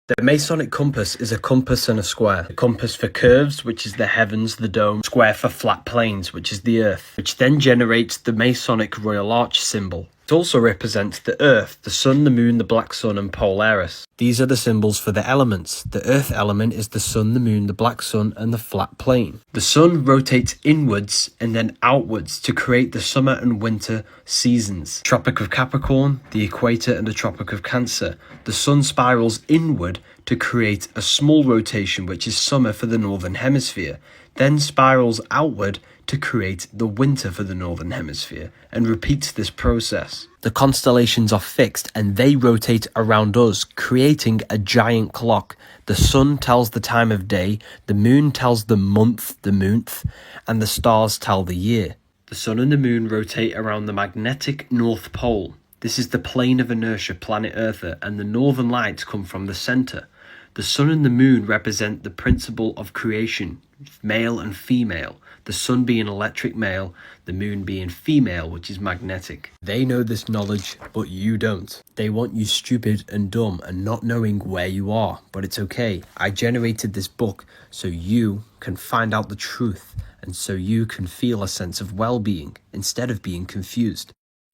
The Masonic compass is a compass and a square. A compass for curves, which is the heavens, the dome. Square for flat planes, which is the earth, which then generates the Masonic Royal Arch symbol. It also represents the earth, the sun, the moon, the black sun, and Polaris. These are the symbols for the elements. The earth element is the sun, the moon, the black sun, and the flat plane. The sun rotates inwards and then outwards to create the summer and winter seasons. Tropic of Capricorn, the equator, and the Tropic of Cancer. The sun spirals inward to create a small rotation, which is summer for the northern hemisphere, then spirals outward to create the winter for the northern hemisphere, and repeats this process. The constellations are fixed and they rotate around us, creating a giant clock. The sun tells the time of day, the moon tells the month, and the stars tell the year. The sun and the moon rotate around the magnetic North Pole. This is the plane of inertia, planet Earth, and the northern lights come from the center. The sun and the moon represent the principle of creation, male and female, the sun being electric male, the moon being female, which is magnetic. They know this knowledge, but you don't. They want you stupid and dumb and not knowing where you are, but it's okay. I generated this book so you can find out the truth and so you can feel a sense of well-being instead of being confused.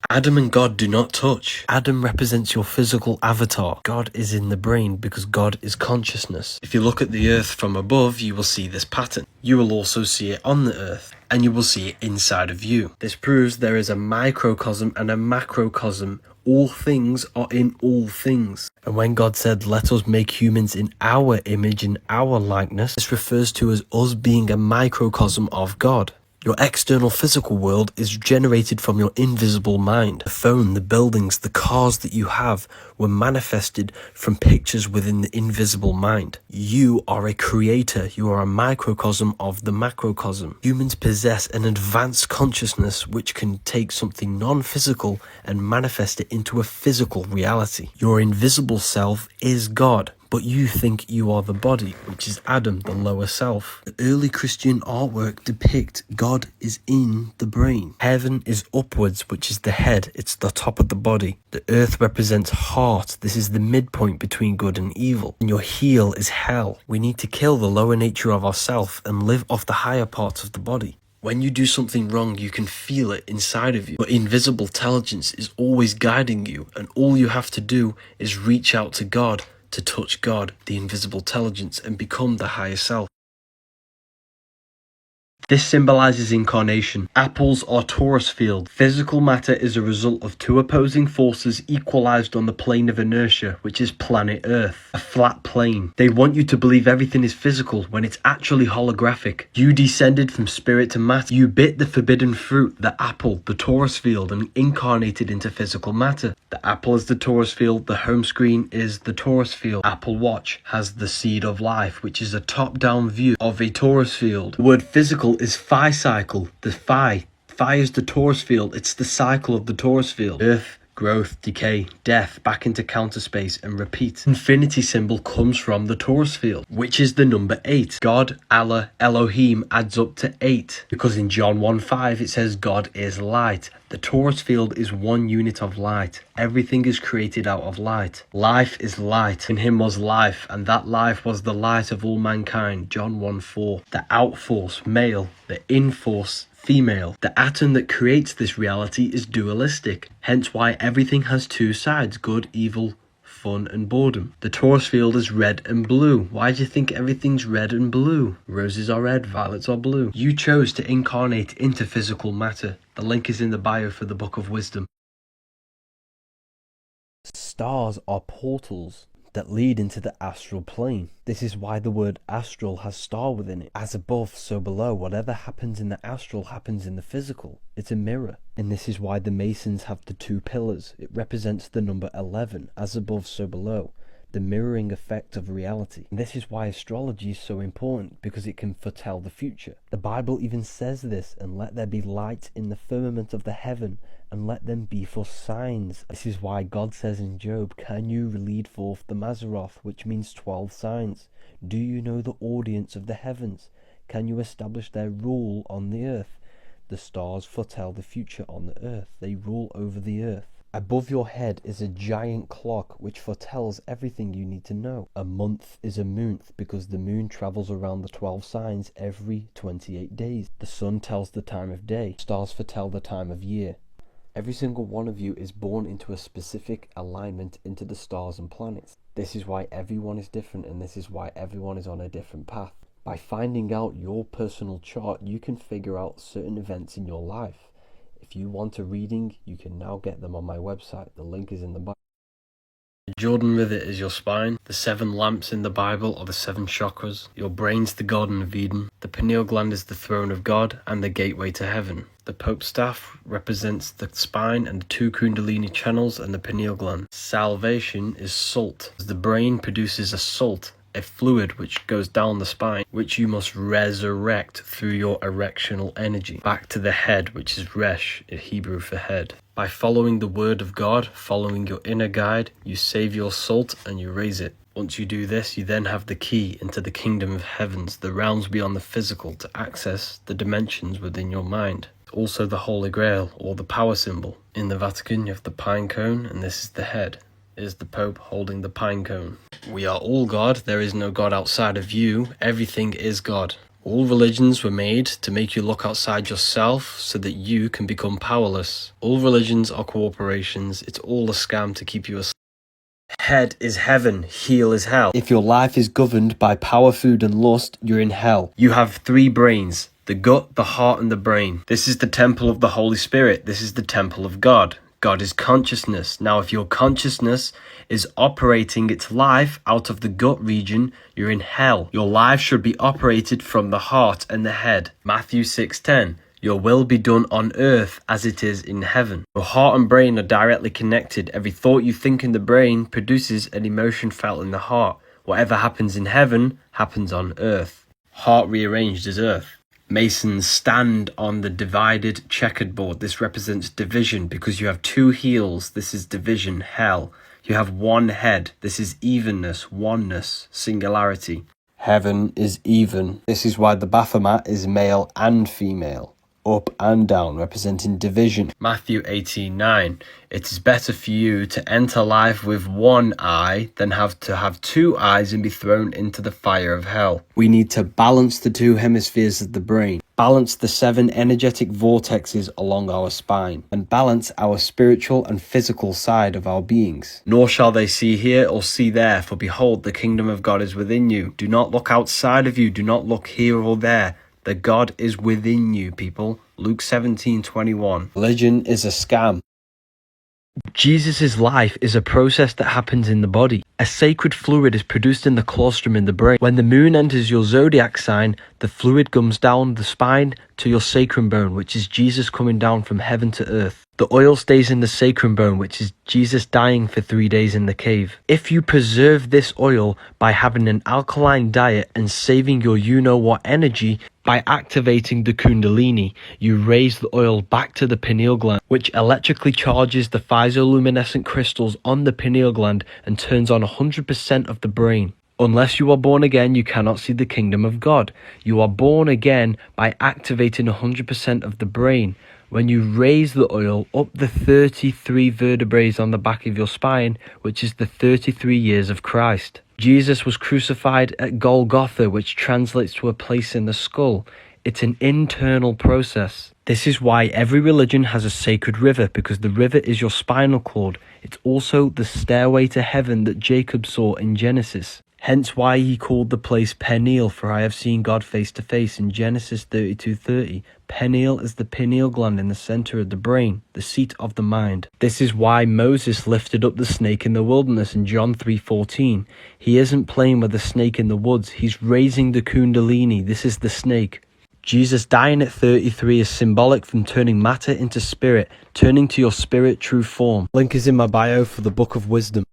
Adam and God do not touch. Adam represents your physical avatar. God is in the brain because God is consciousness. If you look at the earth from above, you will see this pattern. You will also see it on the earth, and you will see it inside of you. This proves there is a microcosm and a macrocosm. All things are in all things. And when God said, "Let us make humans in our image and our likeness," this refers to as us being a microcosm of God. Your external physical world is generated from your invisible mind. The phone, the buildings, the cars that you have were manifested from pictures within the invisible mind. You are a creator. You are a microcosm of the macrocosm. Humans possess an advanced consciousness which can take something non-physical and manifest it into a physical reality. Your invisible self is God. But you think you are the body, which is Adam, the lower self. The early Christian artwork depict God is in the brain. Heaven is upwards, which is the head. It's the top of the body. The earth represents heart. This is the midpoint between good and evil. And your heel is hell. We need to kill the lower nature of ourself and live off the higher parts of the body. When you do something wrong, you can feel it inside of you. But invisible intelligence is always guiding you, and all you have to do is reach out to God, to touch God, the invisible intelligence, and become the higher self. This symbolizes incarnation. Apples are torus field. Physical matter is a result of two opposing forces equalized on the plane of inertia, which is planet Earth, a flat plane. They want you to believe everything is physical when it's actually holographic. You descended from spirit to matter. You bit the forbidden fruit, the apple, the torus field, and incarnated into physical matter. The apple is the torus field, the home screen is the torus field. Apple Watch has the seed of life, which is a top-down view of a torus field. The word physical is phi cycle. The phi is the torus field. It's the cycle of the torus field. Earth, growth, decay, death, back into counter space, and repeat. Infinity symbol comes from the torus field, which is the number 8. God, Allah, Elohim adds up to 8, because in John 1:5 it says God is light. The torus field is one unit of light. Everything is created out of light. Life is light. In him was life, and that life was the light of all mankind. John 1:4. The outforce, male. The inforce, female. The atom that creates this reality is dualistic, hence why everything has two sides, good, evil, fun and boredom. The torus field is red and blue. Why do you think everything's red and blue? Roses are red, violets are blue. You chose to incarnate into physical matter. The link is in the bio for the Book of Wisdom. Stars are portals that lead into the astral plane. This is why the word astral has star within it. As above, so below. Whatever happens in the astral happens in the physical. It's a mirror. And this is why the Masons have the 2 pillars. It represents the number 11. As above, so below. The mirroring effect of reality. And this is why astrology is so important, because it can foretell the future. The Bible even says this, and let there be light in the firmament of the heaven, and let them be for signs. This is why God says in Job, can you lead forth the Mazzaroth, which means 12 signs? Do you know the audience of the heavens? Can you establish their rule on the earth? The stars foretell the future on the earth. They rule over the earth. Above your head is a giant clock which foretells everything you need to know. A month is a month because the moon travels around the 12 signs every 28 days. The sun tells the time of day. Stars foretell the time of year. Every single one of you is born into a specific alignment into the stars and planets. This is why everyone is different, and this is why everyone is on a different path. By finding out your personal chart, you can figure out certain events in your life. If you want a reading, you can now get them on my website. The link is in the bio. The Jordan River is your spine. The 7 lamps in the Bible are the 7 chakras. Your brain's the Garden of Eden. The pineal gland is the throne of God and the gateway to heaven. The Pope's staff represents the spine and the 2 Kundalini channels and the pineal gland. Salvation is salt. The brain produces a salt, a fluid which goes down the spine, which you must resurrect through your erectional energy back to the head, which is resh in Hebrew for head. By following the word of God, following your inner guide, you save your salt and you raise it. Once you do this, you then have the key into the kingdom of heavens, the realms beyond the physical, to access the dimensions within your mind. Also the Holy Grail, or the power symbol. In the Vatican, you have the pine cone, and this is the head. Is the Pope holding the pine cone. We are all God. There is no God outside of you. Everything is God. All religions were made to make you look outside yourself so that you can become powerless. All religions are corporations. It's all a scam to keep you asleep. Head is heaven, heel is hell. If your life is governed by power, food and lust, you're in hell. You have 3 brains, the gut, the heart and the brain. This is the temple of the Holy Spirit. This is the temple of God. God is consciousness. Now, if your consciousness is operating its life out of the gut region, you're in hell. Your life should be operated from the heart and the head. Matthew 6:10. Your will be done on earth as it is in heaven. Your heart and brain are directly connected. Every thought you think in the brain produces an emotion felt in the heart. Whatever happens in heaven happens on earth. Heart rearranged as earth. Masons stand on the divided checkered board. This represents division because you have 2 heels. This is division, hell. You have 1 head. This is evenness, oneness, singularity. Heaven is even. This is why the Baphomet is male and female. Up and down, representing division. Matthew 18:9. It is better for you to enter life with 1 eye than have to have 2 eyes and be thrown into the fire of hell. We need to balance the 2 hemispheres of the brain, balance the 7 energetic vortexes along our spine, and balance our spiritual and physical side of our beings. Nor shall they see here or see there, for behold, the kingdom of God is within you. Do not look outside of you, do not look here or there. The God is within you, people. Luke 17:21. Religion is a scam. Jesus' life is a process that happens in the body. A sacred fluid is produced in the colostrum in the brain. When the moon enters your zodiac sign, the fluid comes down the spine to your sacrum bone, which is Jesus coming down from heaven to earth. The oil stays in the sacrum bone, which is Jesus dying for 3 days in the cave. If you preserve this oil by having an alkaline diet and saving your you-know-what energy, by activating the Kundalini, you raise the oil back to the pineal gland, which electrically charges the physioluminescent crystals on the pineal gland and turns on 100% of the brain. Unless you are born again, you cannot see the kingdom of God. You are born again by activating 100% of the brain. When you raise the oil up the 33 vertebrae on the back of your spine, which is the 33 years of Christ. Jesus was crucified at Golgotha, which translates to a place in the skull. It's an internal process. This is why every religion has a sacred river, because the river is your spinal cord. It's also the stairway to heaven that Jacob saw in Genesis. Hence why he called the place Peniel, for I have seen God face to face in Genesis 32:30. Peniel is the pineal gland in the center of the brain, the seat of the mind. This is why Moses lifted up the snake in the wilderness in John 3:14. He isn't playing with the snake in the woods, he's raising the Kundalini. This is the snake. Jesus dying at 33 is symbolic from turning matter into spirit, turning to your spirit true form. Link is in my bio for the Book of Wisdom.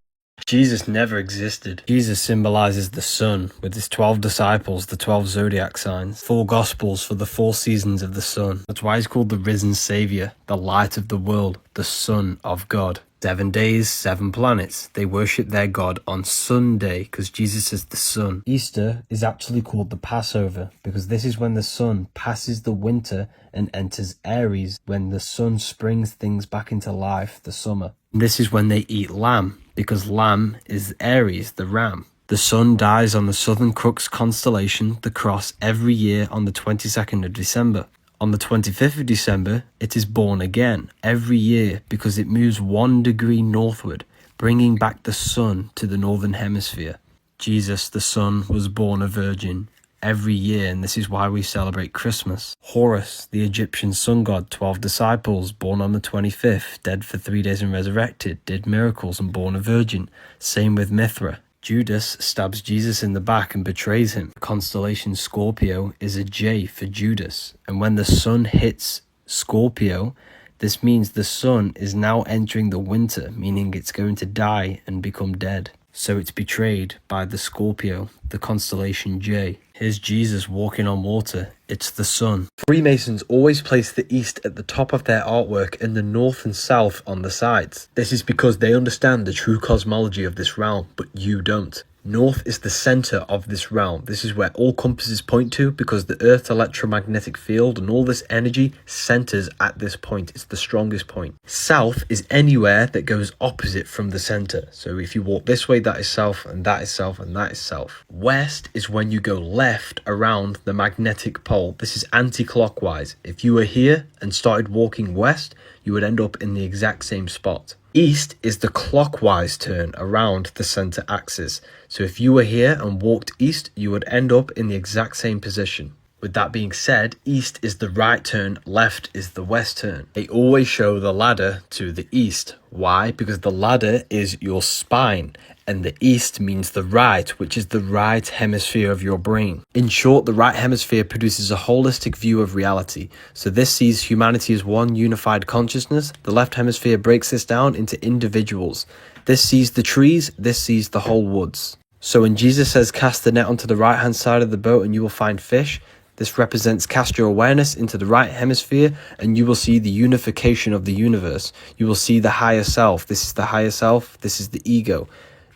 Jesus never existed. Jesus symbolizes the sun, with his 12 disciples, the 12 zodiac signs, 4 gospels for the 4 seasons of the sun. That's why he's called the risen savior, the light of the world, the Son of God. 7 days, 7 planets. They worship their God on Sunday because Jesus is the sun. Easter is actually called the Passover because this is when the sun passes the winter and enters Aries, when the sun springs things back into life, the summer. And this is when they eat lamb because lamb is Aries, the ram. The sun dies on the Southern Crux constellation, the Cross, every year on the 22nd of December. On the 25th of December, it is born again every year because it moves 1 degree northward, bringing back the sun to the northern hemisphere. Jesus, the Son, was born a virgin every year, and this is why we celebrate Christmas. Horus, the Egyptian sun god, 12 disciples, born on the 25th, dead for 3 days and resurrected, did miracles and born a virgin. Same with Mithra. Judas stabs Jesus in the back and betrays him. The constellation Scorpio is a J for Judas. And when the sun hits Scorpio, this means the sun is now entering the winter, meaning it's going to die and become dead. So it's betrayed by the Scorpio, the constellation J. Here's Jesus walking on water. It's the sun. Freemasons always place the east at the top of their artwork and the north and south on the sides. This is because they understand the true cosmology of this realm, but you don't. North is the center of this realm. This is where all compasses point to because the Earth's electromagnetic field and all this energy centers at this point. It's the strongest point. South is anywhere that goes opposite from the center. So if you walk this way, that is south, and that is south, and that is south. West is when you go left around the magnetic pole. This is anti-clockwise. If you were here and started walking west, you would end up in the exact same spot. East is the clockwise turn around the center axis. So if you were here and walked east, you would end up in the exact same position. With that being said, east is the right turn, left is the west turn. They always show the ladder to the east. Why? Because the ladder is your spine, and the east means the right, which is the right hemisphere of your brain. In short, the right hemisphere produces a holistic view of reality. So this sees humanity as one unified consciousness. The left hemisphere breaks this down into individuals. This sees the trees, this sees the whole woods. So when Jesus says cast the net onto the right hand side of the boat and you will find fish, this represents cast your awareness into the right hemisphere and you will see the unification of the universe. You will see the higher self. This is the higher self. This is the ego.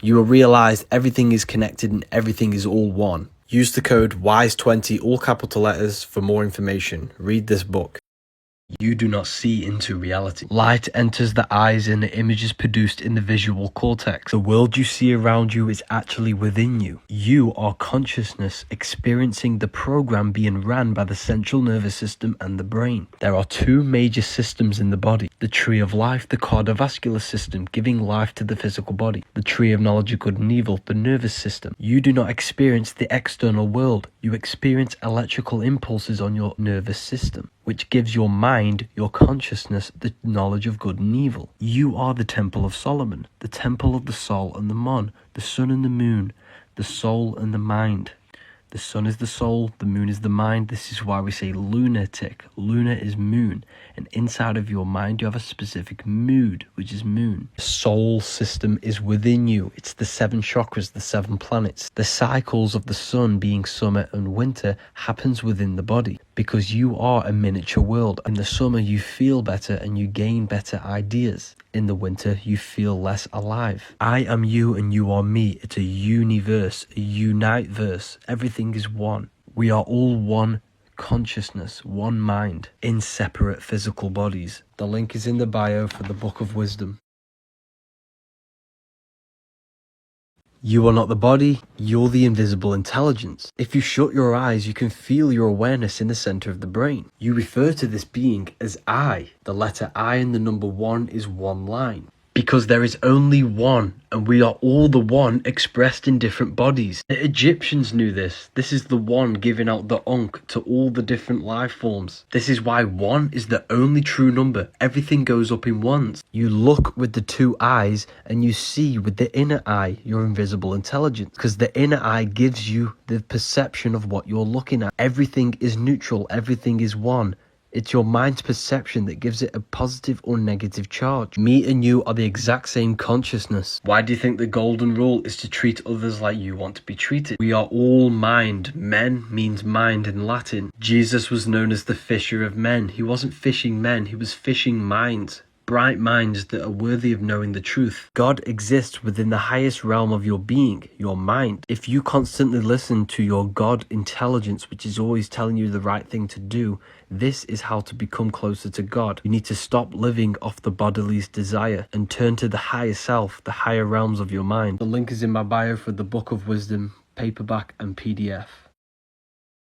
You will realize everything is connected and everything is all one. Use the code WISE20, all capital letters, for more information. Read this book. You do not see into reality. Light enters the eyes and the image is produced in the visual cortex. The world you see around you is actually within you. You are consciousness experiencing the program being ran by the central nervous system and the brain. There are 2 major systems in the body. The tree of life, the cardiovascular system, giving life to the physical body. The tree of knowledge of good and evil, the nervous system. You do not experience the external world. You experience electrical impulses on your nervous system, which gives your mind, your consciousness, the knowledge of good and evil. You are the Temple of Solomon, the temple of the Sol and the Mon, the sun and the moon, the soul and the mind. The sun is the soul, the moon is the mind. This is why we say lunatic. Luna is moon. And inside of your mind, you have a specific mood, which is moon. The soul system is within you. It's the 7 chakras, the 7 planets. The cycles of the sun being summer and winter happens within the body because you are a miniature world. In the summer, you feel better and you gain better ideas. In the winter, you feel less alive. I am you and you are me. It's a universe, a unite verse. Everything is one. We are all one consciousness, one mind, in separate physical bodies. The link is in the bio for the Book of Wisdom. You are not the body, you're the invisible intelligence. If you shut your eyes, you can feel your awareness in the center of the brain. You refer to this being as I. The letter I and the number 1 is one line. Because there is only one, and we are all the one expressed in different bodies. The Egyptians knew this. This is the one giving out the Ankh to all the different life forms. This is why 1 is the only true number. Everything goes up in ones. You look with the 2 eyes, and you see with the inner eye your invisible intelligence. Because the inner eye gives you the perception of what you're looking at. Everything is neutral. Everything is one. It's your mind's perception that gives it a positive or negative charge. Me and you are the exact same consciousness. Why do you think the golden rule is to treat others like you want to be treated? We are all mind. Men means mind in Latin. Jesus was known as the fisher of men. He wasn't fishing men, he was fishing minds. Bright minds that are worthy of knowing the truth. God exists within the highest realm of your being, your mind. If you constantly listen to your God intelligence, which is always telling you the right thing to do, this is how to become closer to God. You need to stop living off the body's desire and turn to the higher self, the higher realms of your mind. The link is in my bio for the Book of Wisdom, paperback and PDF.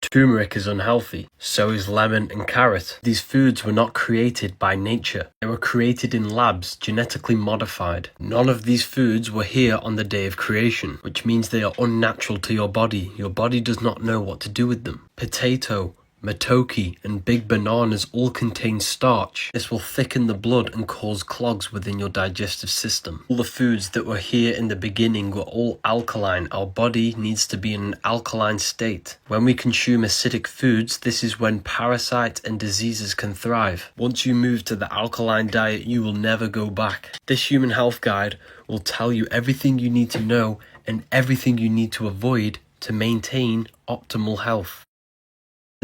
Turmeric is unhealthy, so is lemon and carrot. These foods were not created by nature. They were created in labs, genetically modified. None of these foods were here on the day of creation, which means they are unnatural to your body. Your body does not know what to do with them. Potato, matoke, and big bananas all contain starch. This will thicken the blood and cause clogs within your digestive system. All the foods that were here in the beginning were all alkaline. Our body needs to be in an alkaline state. When we consume acidic foods, this is when parasites and diseases can thrive. Once you move to the alkaline diet, you will never go back. This human health guide will tell you everything you need to know and everything you need to avoid to maintain optimal health.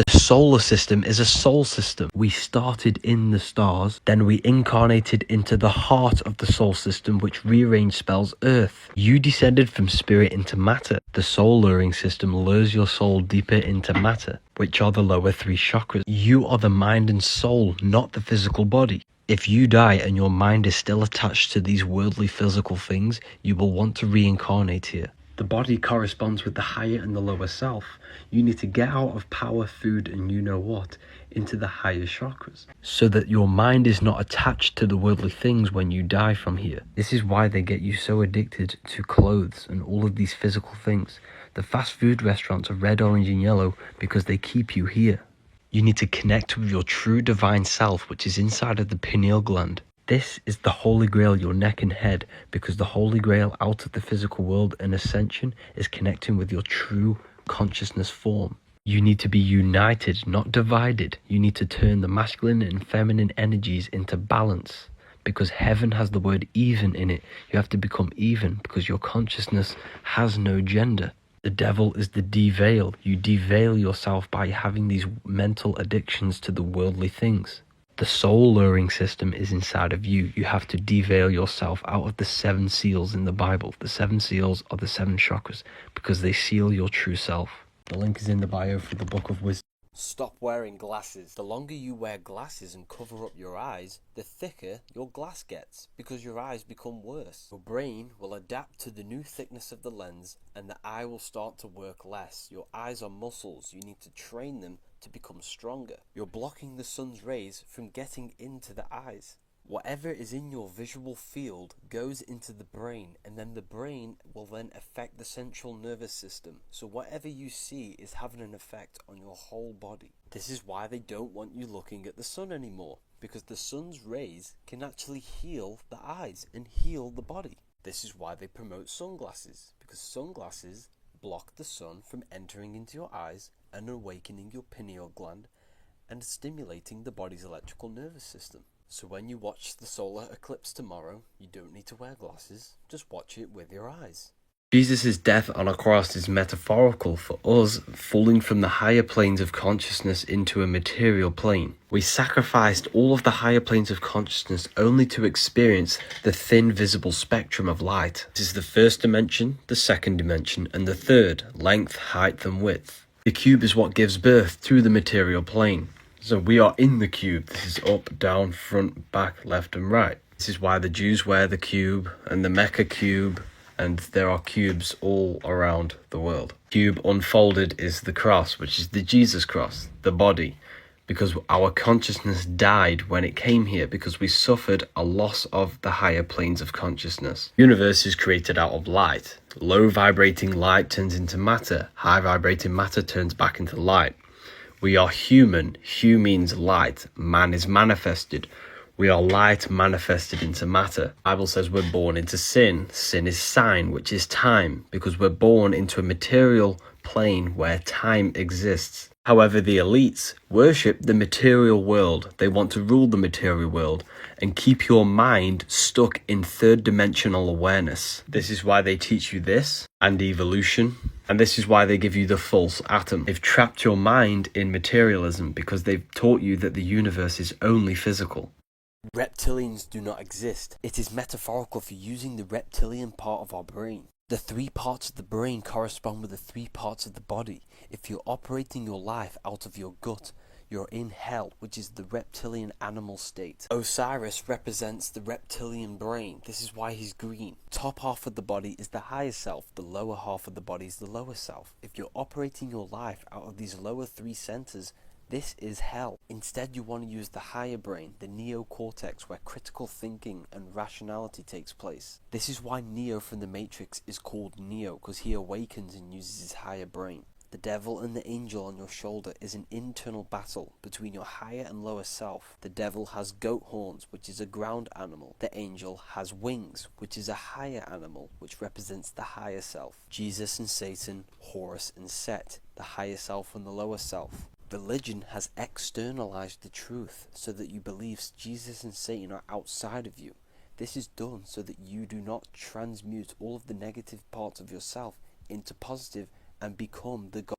The solar system is a soul system. We started in the stars, then we incarnated into the heart of the soul system, which rearranged spells Earth. You descended from spirit into matter. The soul luring system lures your soul deeper into matter, which are the lower three chakras. You are the mind and soul, not the physical body. If you die and your mind is still attached to these worldly physical things, you will want to reincarnate here. The body corresponds with the higher and the lower self. You need to get out of power, food, and you know what, into the higher chakras, so that your mind is not attached to the worldly things when you die from here. This is why they get you so addicted to clothes and all of these physical things. The fast food restaurants are red, orange, and yellow because they keep you here. You need to connect with your true divine self, which is inside of the pineal gland. This is the Holy Grail, your neck and head, because the Holy Grail out of the physical world and ascension is connecting with your true consciousness form. You need to be united, not divided. You need to turn the masculine and feminine energies into balance, because heaven has the word even in it. You have to become even because your consciousness has no gender. The devil is the deveil. You deveil yourself by having these mental addictions to the worldly things. The soul luring system is inside of you. You have to deveil yourself out of the 7 seals in the Bible. The 7 seals are the 7 chakras because they seal your true self. The link is in the bio for the Book of Wisdom. Stop wearing glasses. The longer you wear glasses and cover up your eyes, the thicker your glass gets, because your eyes become worse. Your brain will adapt to the new thickness of the lens and the eye will start to work less. Your eyes are muscles. You need to train them to become stronger. You're blocking the sun's rays from getting into the eyes. Whatever is in your visual field goes into the brain, and then the brain will then affect the central nervous system. So whatever you see is having an effect on your whole body. This is why they don't want you looking at the sun anymore, because the sun's rays can actually heal the eyes and heal the body. This is why they promote sunglasses, because sunglasses block the sun from entering into your eyes and awakening your pineal gland and stimulating the body's electrical nervous system. So when you watch the solar eclipse tomorrow, you don't need to wear glasses, just watch it with your eyes. Jesus' death on a cross is metaphorical for us falling from the higher planes of consciousness into a material plane. We sacrificed all of the higher planes of consciousness only to experience the thin visible spectrum of light. This is the first dimension, the second dimension, and the third, length, height, and width. The cube is what gives birth to the material plane. So we are in the cube. This is up, down, front, back, left, and right. This is why the Jews wear the cube and the Mecca cube, and there are cubes all around the world. Cube unfolded is the cross, which is the Jesus cross, the body, because our consciousness died when it came here, because we suffered a loss of the higher planes of consciousness. The universe is created out of light. Low vibrating light turns into matter. High vibrating matter turns back into light. We are human. Hu means light. Man is manifested. We are light manifested into matter. The Bible says we're born into sin. Sin is sign, which is time, because we're born into a material plane where time exists. However, the elites worship the material world. They want to rule the material world and keep your mind stuck in third-dimensional awareness. This is why they teach you this and evolution, and this is why they give you the false atom. They've trapped your mind in materialism because they've taught you that the universe is only physical. Reptilians do not exist. It is metaphorical for using the reptilian part of our brain. The 3 parts of the brain correspond with the 3 parts of the body. If you're operating your life out of your gut, you're in hell, which is the reptilian animal state. Osiris represents the reptilian brain. This is why he's green. Top half of the body is the higher self. The lower half of the body is the lower self. If you're operating your life out of these lower 3 centers, this is hell. Instead, you want to use the higher brain, the neocortex, where critical thinking and rationality takes place. This is why Neo from the Matrix is called Neo, because he awakens and uses his higher brain. The devil and the angel on your shoulder is an internal battle between your higher and lower self. The devil has goat horns, which is a ground animal. The angel has wings, which is a higher animal, which represents the higher self. Jesus and Satan, Horus and Set, the higher self and the lower self. Religion has externalized the truth so that you believe Jesus and Satan are outside of you. This is done so that you do not transmute all of the negative parts of yourself into positive and become the God.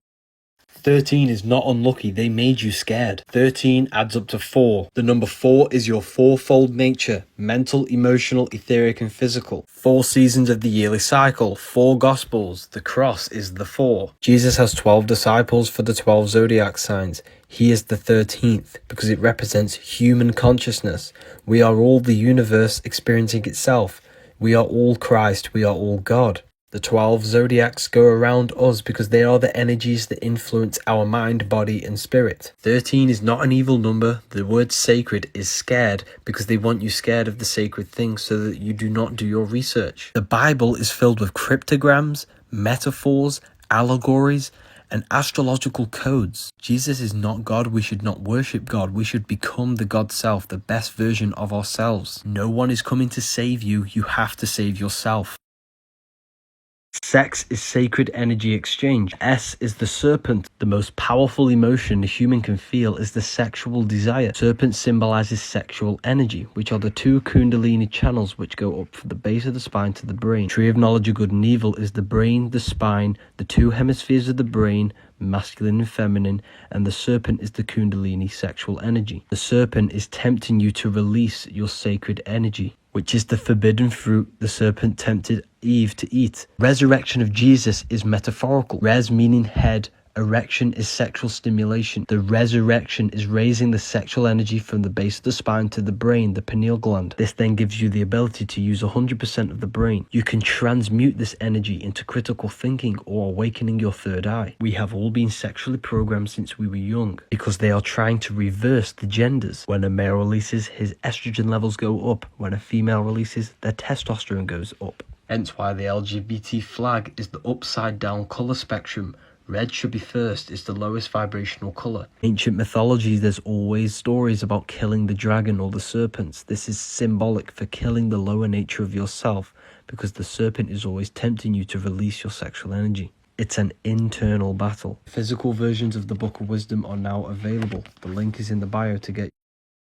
13 is not unlucky, they made you scared. 13 adds up to 4. The number 4 is your fourfold nature: mental, emotional, etheric and physical. 4 seasons of the yearly cycle, 4 gospels. The cross is the 4. Jesus has 12 disciples for the 12 zodiac signs. He is the 13th because it represents human consciousness. We are all the universe experiencing itself. We are all Christ, we are all God. The 12 zodiacs go around us because they are the energies that influence our mind, body and spirit. 13 is not an evil number. The word sacred is scared because they want you scared of the sacred things so that you do not do your research. The Bible is filled with cryptograms, metaphors, allegories and astrological codes. Jesus is not God. We should not worship God. We should become the God self, the best version of ourselves. No one is coming to save you. You have to save yourself. Sex is sacred energy exchange. S is the serpent. The most powerful emotion a human can feel is the sexual desire. Serpent symbolizes sexual energy, which are the 2 kundalini channels which go up from the base of the spine to the brain. Tree of knowledge of good and evil is the brain, the spine, the 2 hemispheres of the brain, masculine and feminine, and the serpent is the kundalini sexual energy. The serpent is tempting you to release your sacred energy, which is the forbidden fruit the serpent tempted Eve to eat. Resurrection of Jesus is metaphorical. Res meaning head, erection is sexual stimulation. The resurrection is raising the sexual energy from the base of the spine to the brain, the pineal gland. This then gives you the ability to use 100% of the brain. You can transmute this energy into critical thinking or awakening your third eye. We have all been sexually programmed since we were young because they are trying to reverse the genders. When a male releases, his estrogen levels go up. When a female releases, their testosterone goes up. Hence why the LGBT flag is the upside down colour spectrum. Red should be first, it's the lowest vibrational colour. Ancient mythology, there's always stories about killing the dragon or the serpents. This is symbolic for killing the lower nature of yourself because the serpent is always tempting you to release your sexual energy. It's an internal battle. Physical versions of the Book of Wisdom are now available. The link is in the bio to get.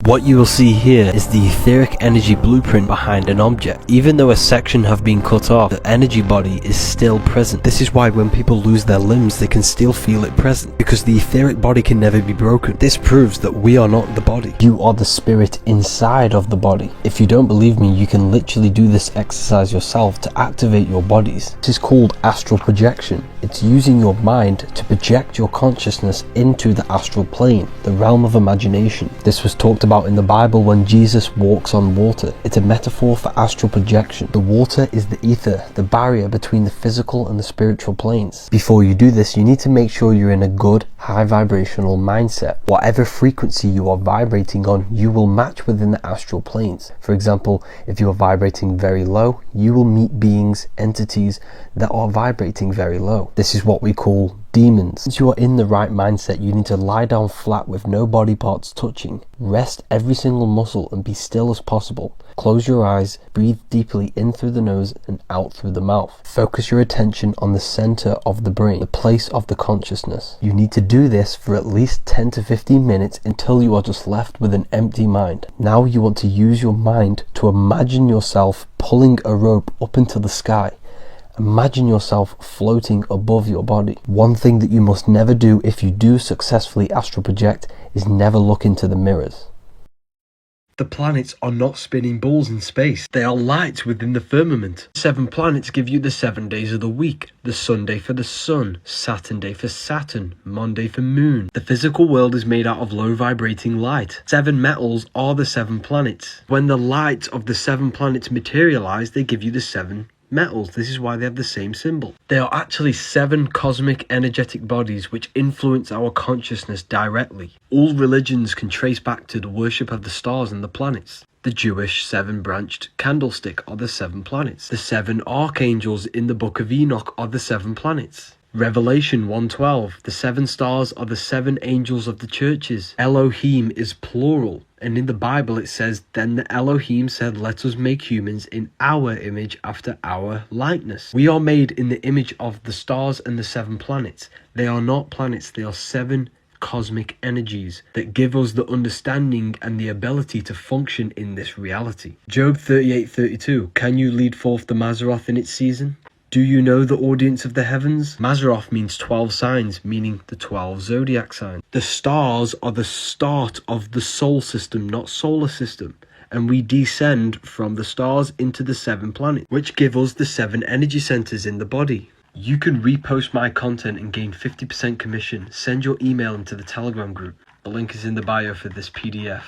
What you will see here is the etheric energy blueprint behind an object. Even though a section have been cut off, the energy body is still present. This is why when people lose their limbs, they can still feel it present, because the etheric body can never be broken. This proves that we are not the body. You are the spirit inside of the body. If you don't believe me, you can literally do this exercise yourself to activate your bodies. This is called astral projection. It's using your mind to project your consciousness into the astral plane, the realm of imagination. This was talked about in the Bible when Jesus walks on water. It's a metaphor for astral projection. The water is the ether, the barrier between the physical and the spiritual planes. Before you do this, you need to make sure you're in a good, high vibrational mindset. Whatever frequency you are vibrating on, you will match within the astral planes. For example, if you are vibrating very low, you will meet beings, entities that are vibrating very low. This is what we call demons. Once you are in the right mindset, you need to lie down flat with no body parts touching. Rest every single muscle and be still as possible. Close your eyes, breathe deeply in through the nose and out through the mouth. Focus your attention on the center of the brain, the place of the consciousness. You need to do this for at least 10 to 15 minutes until you are just left with an empty mind. Now you want to use your mind to imagine yourself pulling a rope up into the sky. Imagine yourself floating above your body. One thing that you must never do if you do successfully astral project is never look into the mirrors. The planets are not spinning balls in space. They are lights within the firmament. 7 planets give you the 7 days of the week. The Sunday for the sun, Saturn day for Saturn, Monday for moon. The physical world is made out of low vibrating light. 7 metals are the 7 planets. When the light of the 7 planets materialize, they give you the 7 metals. This is why they have the same symbol. They are actually 7 cosmic energetic bodies which influence our consciousness directly. All religions can trace back to the worship of the stars and the planets. The Jewish 7-branched candlestick are the 7 planets. The 7 archangels in the book of Enoch are the 7 planets. Revelation 1:12, the 7 stars are the 7 angels of the churches. Elohim is plural, and in the Bible it says, "Then the Elohim said, let us make humans in our image after our likeness." We are made in the image of the stars and the 7 planets. They are not planets, they are 7 cosmic energies that give us the understanding and the ability to function in this reality. Job 38:32, can you lead forth the Mazzaroth in its season? Do you know the audience of the heavens? Mazzaroth means 12 signs, meaning the 12 zodiac signs. The stars are the start of the sol system, not solar system. And we descend from the stars into the 7 planets, which give us the 7 energy centers in the body. You can repost my content and gain 50% commission. Send your email into the Telegram group. The link is in the bio for this PDF.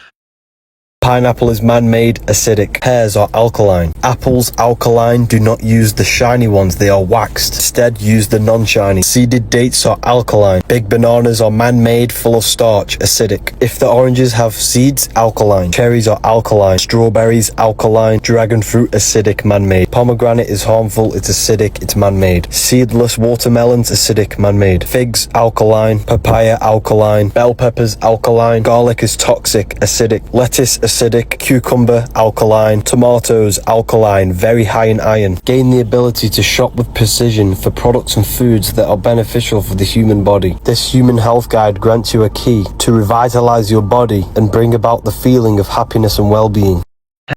Pineapple is man-made, acidic. Pears are alkaline. Apples, alkaline. Do not use the shiny ones, they are waxed. Instead, use the non-shiny. Seeded dates are alkaline. Big bananas are man-made, full of starch, acidic. If the oranges have seeds, alkaline. Cherries are alkaline. Strawberries, alkaline. Dragon fruit, acidic, man-made. Pomegranate is harmful, it's acidic, it's man-made. Seedless watermelons, acidic, man-made. Figs, alkaline. Papaya, alkaline. Bell peppers, alkaline. Garlic is toxic, acidic. Lettuce, acidic. Cucumber, alkaline. Tomatoes, alkaline, very high in iron. Gain the ability to shop with precision for products and foods that are beneficial for the human body. This human health guide grants you a key to revitalize your body and bring about the feeling of happiness and well-being.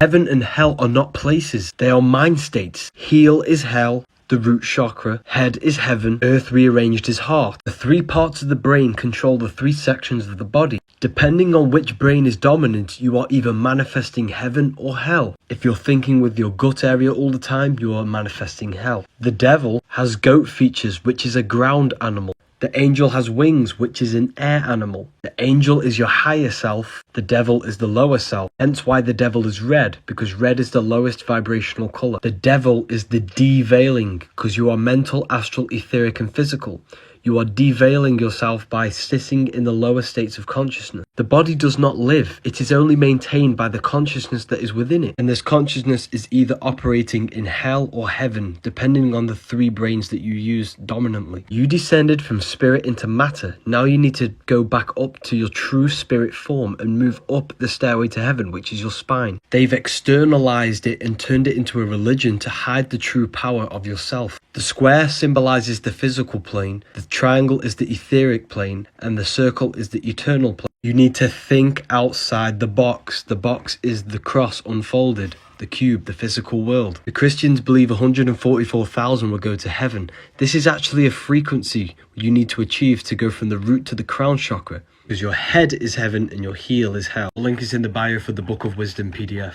Heaven and hell are not places, they are mind states. Heel is hell, the root chakra, head is heaven, earth rearranged is heart. The 3 parts of the brain control the 3 sections of the body. Depending on which brain is dominant, you are either manifesting heaven or hell. If you're thinking with your gut area all the time, you are manifesting hell. The devil has goat features, which is a ground animal. The angel has wings, which is an air animal. The angel is your higher self, the devil is the lower self. Hence why the devil is red, because red is the lowest vibrational color. The devil is the deveiling, because you are mental, astral, etheric, and physical. You are deveiling yourself by sitting in the lower states of consciousness. The body does not live. It is only maintained by the consciousness that is within it. And this consciousness is either operating in hell or heaven, depending on the 3 brains that you use dominantly. You descended from spirit into matter. Now you need to go back up to your true spirit form and move up the stairway to heaven, which is your spine. They've externalized it and turned it into a religion to hide the true power of yourself. The square symbolizes the physical plane, the triangle is the etheric plane, and the circle is the eternal plane. You need to think outside the box. The box is the cross unfolded, the cube, the physical world. The Christians believe 144,000 will go to heaven. This is actually a frequency you need to achieve to go from the root to the crown chakra, because your head is heaven and your heel is hell. The link is in the bio for the Book of Wisdom PDF.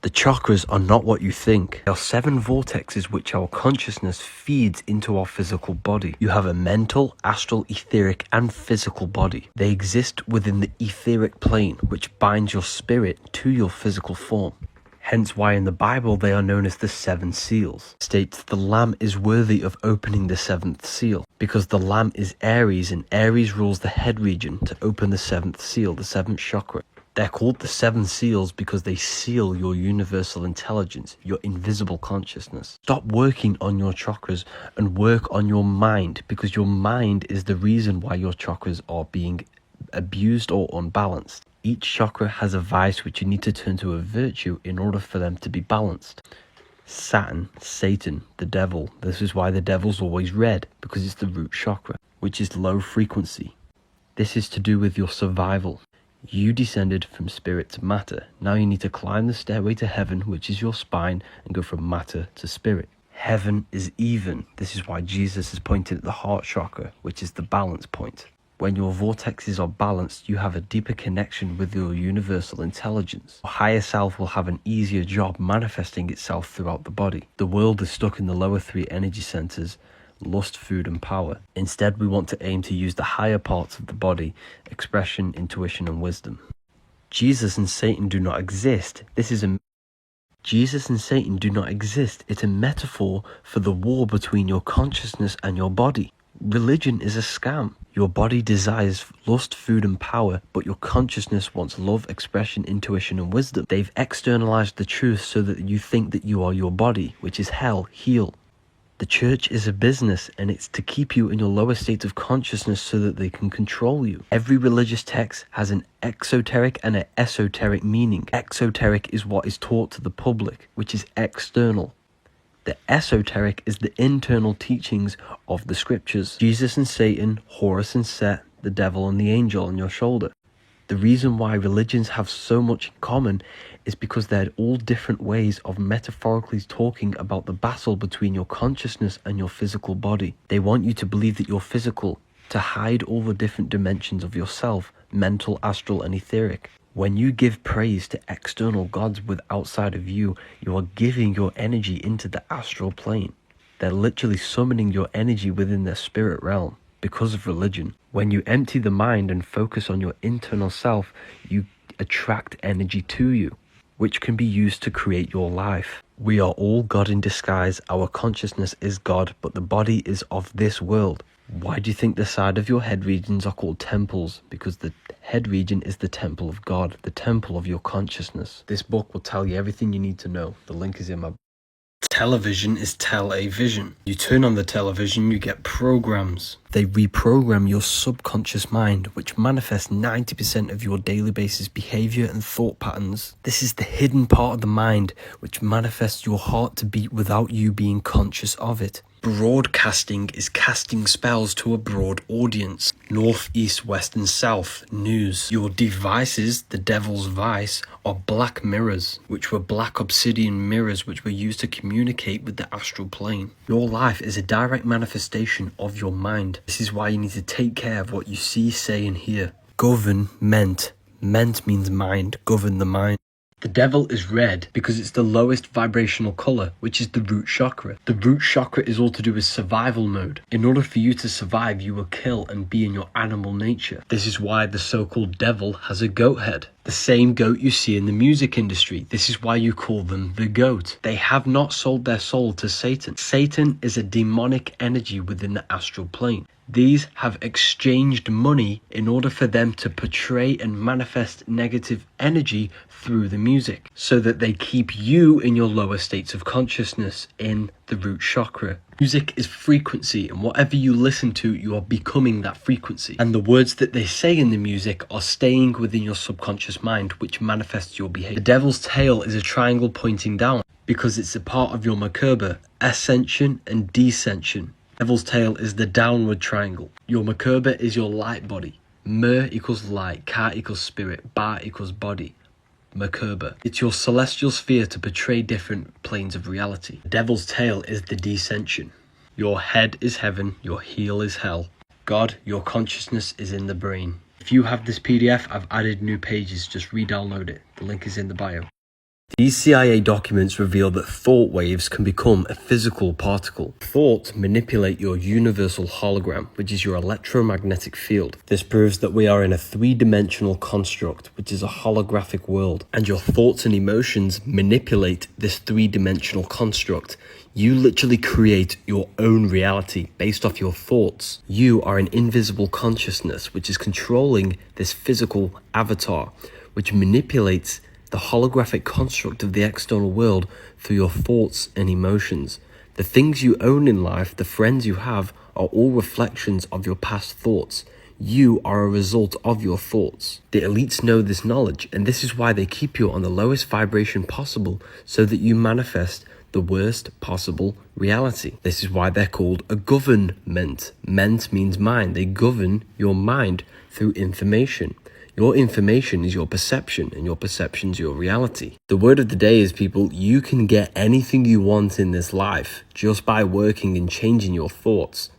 The chakras are not what you think. They are 7 vortexes which our consciousness feeds into our physical body. You have a mental, astral, etheric, and physical body. They exist within the etheric plane, which binds your spirit to your physical form. Hence why in the Bible they are known as the 7 seals. It states the Lamb is worthy of opening the 7th seal, because the Lamb is Aries, and Aries rules the head region to open the 7th seal, the 7th chakra. They're called the seven seals because they seal your universal intelligence, your invisible consciousness. Stop working on your chakras and work on your mind, because your mind is the reason why your chakras are being abused or unbalanced. Each chakra has a vice which you need to turn to a virtue in order for them to be balanced. Saturn, Satan, the devil. This is why the devil's always red, because it's the root chakra, which is low frequency. This is to do with your survival. You descended from spirit to matter. Now you need to climb the stairway to heaven, which is your spine, and go from matter to spirit. Heaven is even. This is why Jesus is pointing at the heart chakra, which is the balance point. When your vortexes are balanced, you have a deeper connection with your universal intelligence. Your higher self will have an easier job manifesting itself throughout the body. The world is stuck in the lower three energy centers: lust, food, and power. Instead, we want to aim to use the higher parts of the body: expression, intuition, and wisdom. Jesus and Satan do not exist. Jesus and Satan do not exist. It's a metaphor for the war between your consciousness and your body. Religion is a scam. Your body desires lust, food, and power, but your consciousness wants love, expression, intuition, and wisdom. They've externalized the truth so that you think that you are your body, which is hell, heal. The church is a business, and it's to keep you in your lower state of consciousness so that they can control you. Every religious text has an exoteric and an esoteric meaning. Exoteric is what is taught to the public, which is external. The esoteric is the internal teachings of the scriptures. Jesus and Satan, Horus and Set, the devil and the angel on your shoulder. The reason why religions have so much in common is because they're all different ways of metaphorically talking about the battle between your consciousness and your physical body. They want you to believe that you're physical, to hide all the different dimensions of yourself: mental, astral, and etheric. When you give praise to external gods with outside of you, you are giving your energy into the astral plane. They're literally summoning your energy within their spirit realm because of religion. When you empty the mind and focus on your internal self, you attract energy to you, which can be used to create your life. We are all God in disguise. Our consciousness is God, but the body is of this world. Why do you think the side of your head regions are called temples? Because the head region is the temple of God, the temple of your consciousness. This book will tell you everything you need to know. The link is in my... Television is tele-vision. You turn on the television, you get programs. They reprogram your subconscious mind, which manifests 90% of your daily basis behavior and thought patterns. This is the hidden part of the mind, which manifests your heart to beat without you being conscious of it. Broadcasting is casting spells to a broad audience. North, east, west, and south. News. Your devices, the devil's vice, are black mirrors, which were black obsidian mirrors which were used to communicate with the astral plane. Your life is a direct manifestation of your mind. This is why you need to take care of what you see, say, and hear. Govern, ment. Ment means mind. Govern the mind. The devil is red because it's the lowest vibrational color, which is the root chakra. The root chakra is all to do with survival mode. In order for you to survive, you will kill and be in your animal nature. This is why the so-called devil has a goat head. The same goat you see in the music industry. This is why you call them the goat. They have not sold their soul to Satan. Satan is a demonic energy within the astral plane. These have exchanged money in order for them to portray and manifest negative energy through the music, so that they keep you in your lower states of consciousness in the root chakra. Music is frequency, and whatever you listen to, you are becoming that frequency. And the words that they say in the music are staying within your subconscious mind, which manifests your behavior. The devil's tail is a triangle pointing down because it's a part of your Merkaba, ascension and descension. Devil's tail is the downward triangle. Your Merkaba is your light body. Mer equals light, Ka equals spirit, Ba equals body. Merkaba. It's your celestial sphere to portray different planes of reality. The devil's tail is the descension. Your head is heaven, your heel is hell. God, your consciousness is in the brain. If you have this PDF, I've added new pages. Just re-download it. The link is in the bio. These CIA documents reveal that thought waves can become a physical particle. Thoughts manipulate your universal hologram, which is your electromagnetic field. This proves that we are in a three-dimensional construct, which is a holographic world, and your thoughts and emotions manipulate this three-dimensional construct. You literally create your own reality based off your thoughts. You are an invisible consciousness, which is controlling this physical avatar, which manipulates the holographic construct of the external world through your thoughts and emotions. The things you own in life, the friends you have, are all reflections of your past thoughts. You are a result of your thoughts. The elites know this knowledge, and this is why they keep you on the lowest vibration possible, so that you manifest the worst possible reality. This is why they're called a government. Ment means mind. They govern your mind through information. Your information is your perception, and your perception is your reality. The word of the day is, people, you can get anything you want in this life just by working and changing your thoughts.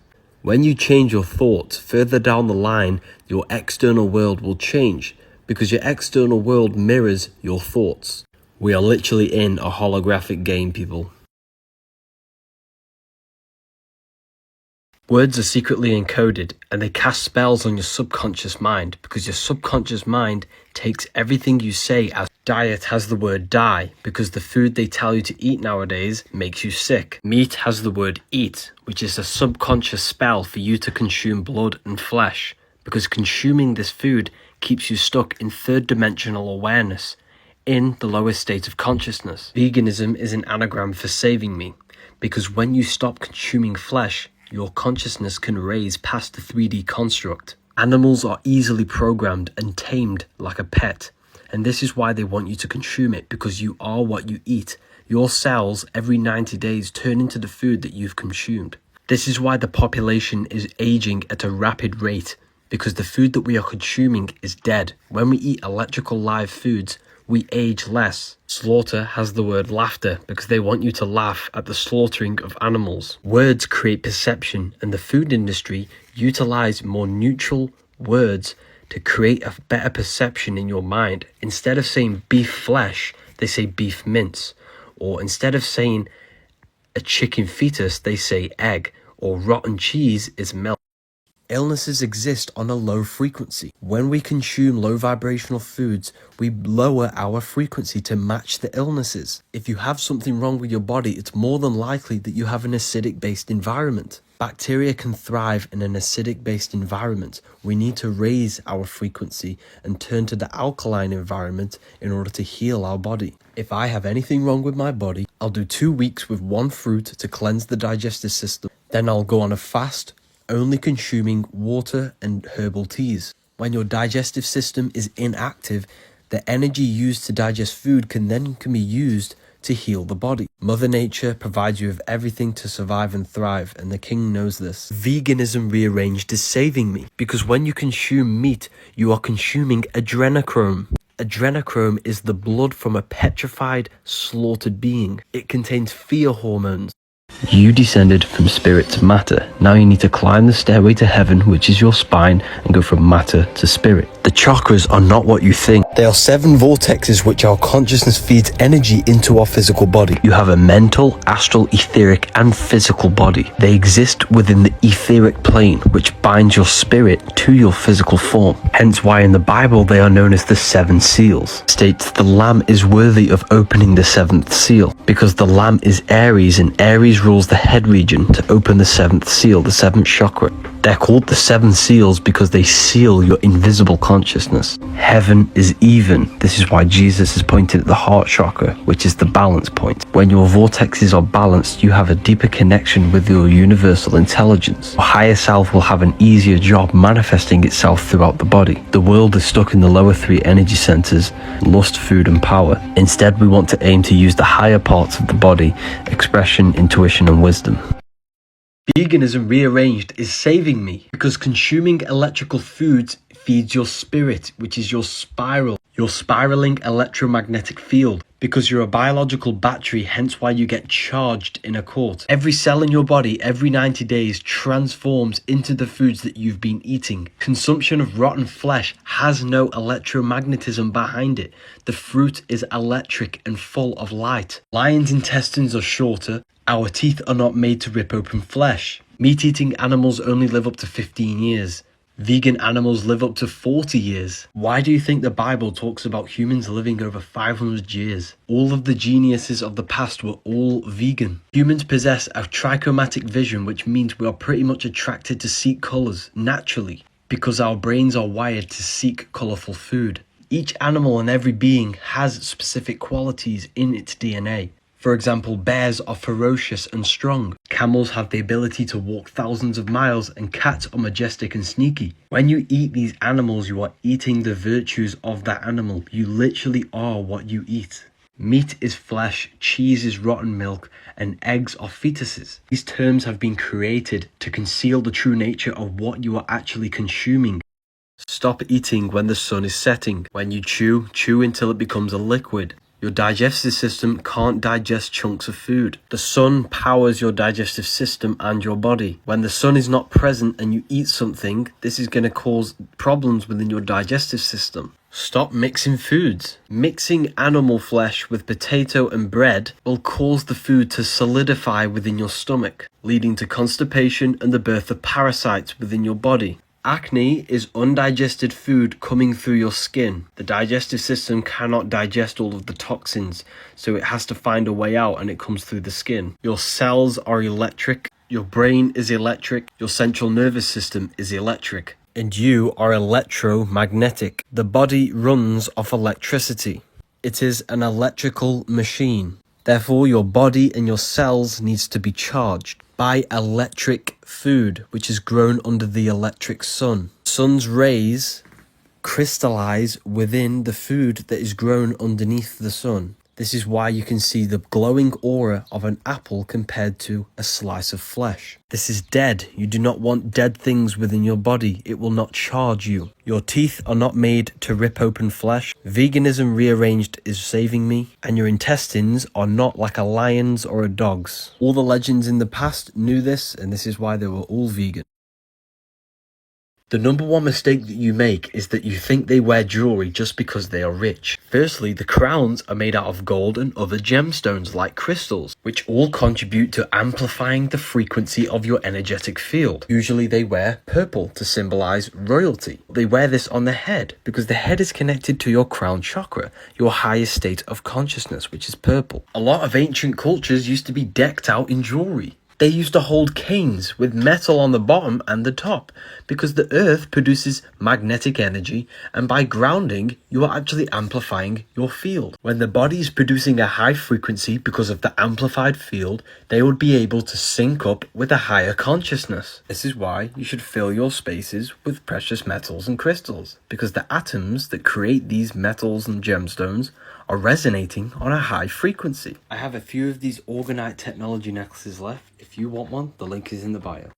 When you change your thoughts, further down the line, your external world will change, because your external world mirrors your thoughts. We are literally in a holographic game, people. Words are secretly encoded, and they cast spells on your subconscious mind, because your subconscious mind takes everything you say as diet has the word die, because the food they tell you to eat nowadays makes you sick. Meat has the word eat, which is a subconscious spell for you to consume blood and flesh, because consuming this food keeps you stuck in third dimensional awareness, in the lowest state of consciousness. Veganism is an anagram for saving me, because when you stop consuming flesh, your consciousness can raise past the 3D construct. Animals are easily programmed and tamed like a pet, and this is why they want you to consume it, because you are what you eat. Your cells every 90 days turn into the food that you've consumed. This is why the population is aging at a rapid rate, because the food that we are consuming is dead. When we eat electrical live foods, we age less. Slaughter has the word laughter, because they want you to laugh at the slaughtering of animals. Words create perception, and the food industry utilize more neutral words to create a better perception in your mind. Instead of saying beef flesh, they say beef mince. Or instead of saying a chicken fetus, they say egg. Or rotten cheese is milk. Illnesses exist on a low frequency. When we consume low vibrational foods, we lower our frequency to match the illnesses. If you have something wrong with your body, it's more than likely that you have an acidic-based environment. Bacteria can thrive in an acidic-based environment. We need to raise our frequency and turn to the alkaline environment in order to heal our body. If I have anything wrong with my body, I'll do 2 weeks with one fruit to cleanse the digestive system. Then I'll go on a fast, only consuming water and herbal teas. When your digestive system is inactive, the energy used to digest food can be used to heal the body. Mother Nature provides you with everything to survive and thrive, and the king knows this. Veganism rearranged is saving me, because when you consume meat, you are consuming adrenochrome. Adrenochrome is the blood from a petrified, slaughtered being. It contains fear hormones. You descended from spirit to matter. Now you need to climb the stairway to heaven, which is your spine, and go from matter to spirit. The chakras are not what you think. They are 7 vortexes which our consciousness feeds energy into our physical body. You have a mental, astral, etheric, and physical body. They exist within the etheric plane, which binds your spirit to your physical form. Hence why in the Bible they are known as the 7 seals. It states the Lamb is worthy of opening the 7th seal, because the Lamb is Aries, and Aries rules the head region to open the 7th seal, the 7th chakra. They're called the 7 seals because they seal your invisible consciousness. Heaven is even. This is why Jesus is pointed at the heart chakra, which is the balance point. When your vortexes are balanced, you have a deeper connection with your universal intelligence. Your higher self will have an easier job manifesting itself throughout the body. The world is stuck in the lower 3 energy centers, lust, food, and power. Instead, we want to aim to use the higher parts of the body, expression, intuition, and wisdom. Veganism rearranged is saving me, because consuming electrical foods feeds your spirit, which is your spiral, your spiraling electromagnetic field, because you're a biological battery, hence why you get charged in a court. Every cell in your body every 90 days transforms into the foods that you've been eating. Consumption of rotten flesh has no electromagnetism behind it. The fruit is electric and full of light. Lions' intestines are shorter. Our teeth are not made to rip open flesh. Meat-eating animals only live up to 15 years. Vegan animals live up to 40 years. Why do you think the Bible talks about humans living over 500 years? All of the geniuses of the past were all vegan. Humans possess a trichromatic vision, which means we are pretty much attracted to seek colours naturally, because our brains are wired to seek colourful food. Each animal and every being has specific qualities in its DNA. For example, bears are ferocious and strong. Camels have the ability to walk thousands of miles, and cats are majestic and sneaky. When you eat these animals, you are eating the virtues of that animal. You literally are what you eat. Meat is flesh, cheese is rotten milk, and eggs are fetuses. These terms have been created to conceal the true nature of what you are actually consuming. Stop eating when the sun is setting. When you chew until it becomes a liquid. Your digestive system can't digest chunks of food. The sun powers your digestive system and your body. When the sun is not present and you eat something, this is going to cause problems within your digestive system. Stop mixing foods. Mixing animal flesh with potato and bread will cause the food to solidify within your stomach, leading to constipation and the birth of parasites within your body. Acne is undigested food coming through your skin. The digestive system cannot digest all of the toxins, so it has to find a way out, and it comes through the skin. Your cells are electric, your brain is electric, your central nervous system is electric, and you are electromagnetic. The body runs off electricity. It is an electrical machine. Therefore, your body and your cells needs to be charged by electric food, which is grown under the electric sun. Sun's rays crystallize within the food that is grown underneath the sun. This is why you can see the glowing aura of an apple compared to a slice of flesh. This is dead. You do not want dead things within your body. It will not charge you. Your teeth are not made to rip open flesh. Veganism rearranged is saving me. And your intestines are not like a lion's or a dog's. All the legends in the past knew this, and this is why they were all vegan. The number one mistake that you make is that you think they wear jewelry just because they are rich. Firstly, the crowns are made out of gold and other gemstones like crystals, which all contribute to amplifying the frequency of your energetic field. Usually they wear purple to symbolize royalty. They wear this on the head because the head is connected to your crown chakra, your highest state of consciousness, which is purple. A lot of ancient cultures used to be decked out in jewelry. They used to hold canes with metal on the bottom and the top because the earth produces magnetic energy, and by grounding, you are actually amplifying your field. When the body is producing a high frequency because of the amplified field, they would be able to sync up with a higher consciousness. This is why you should fill your spaces with precious metals and crystals, because the atoms that create these metals and gemstones are resonating on a high frequency. I have a few of these orgonite technology necklaces left. If you want one, the link is in the bio.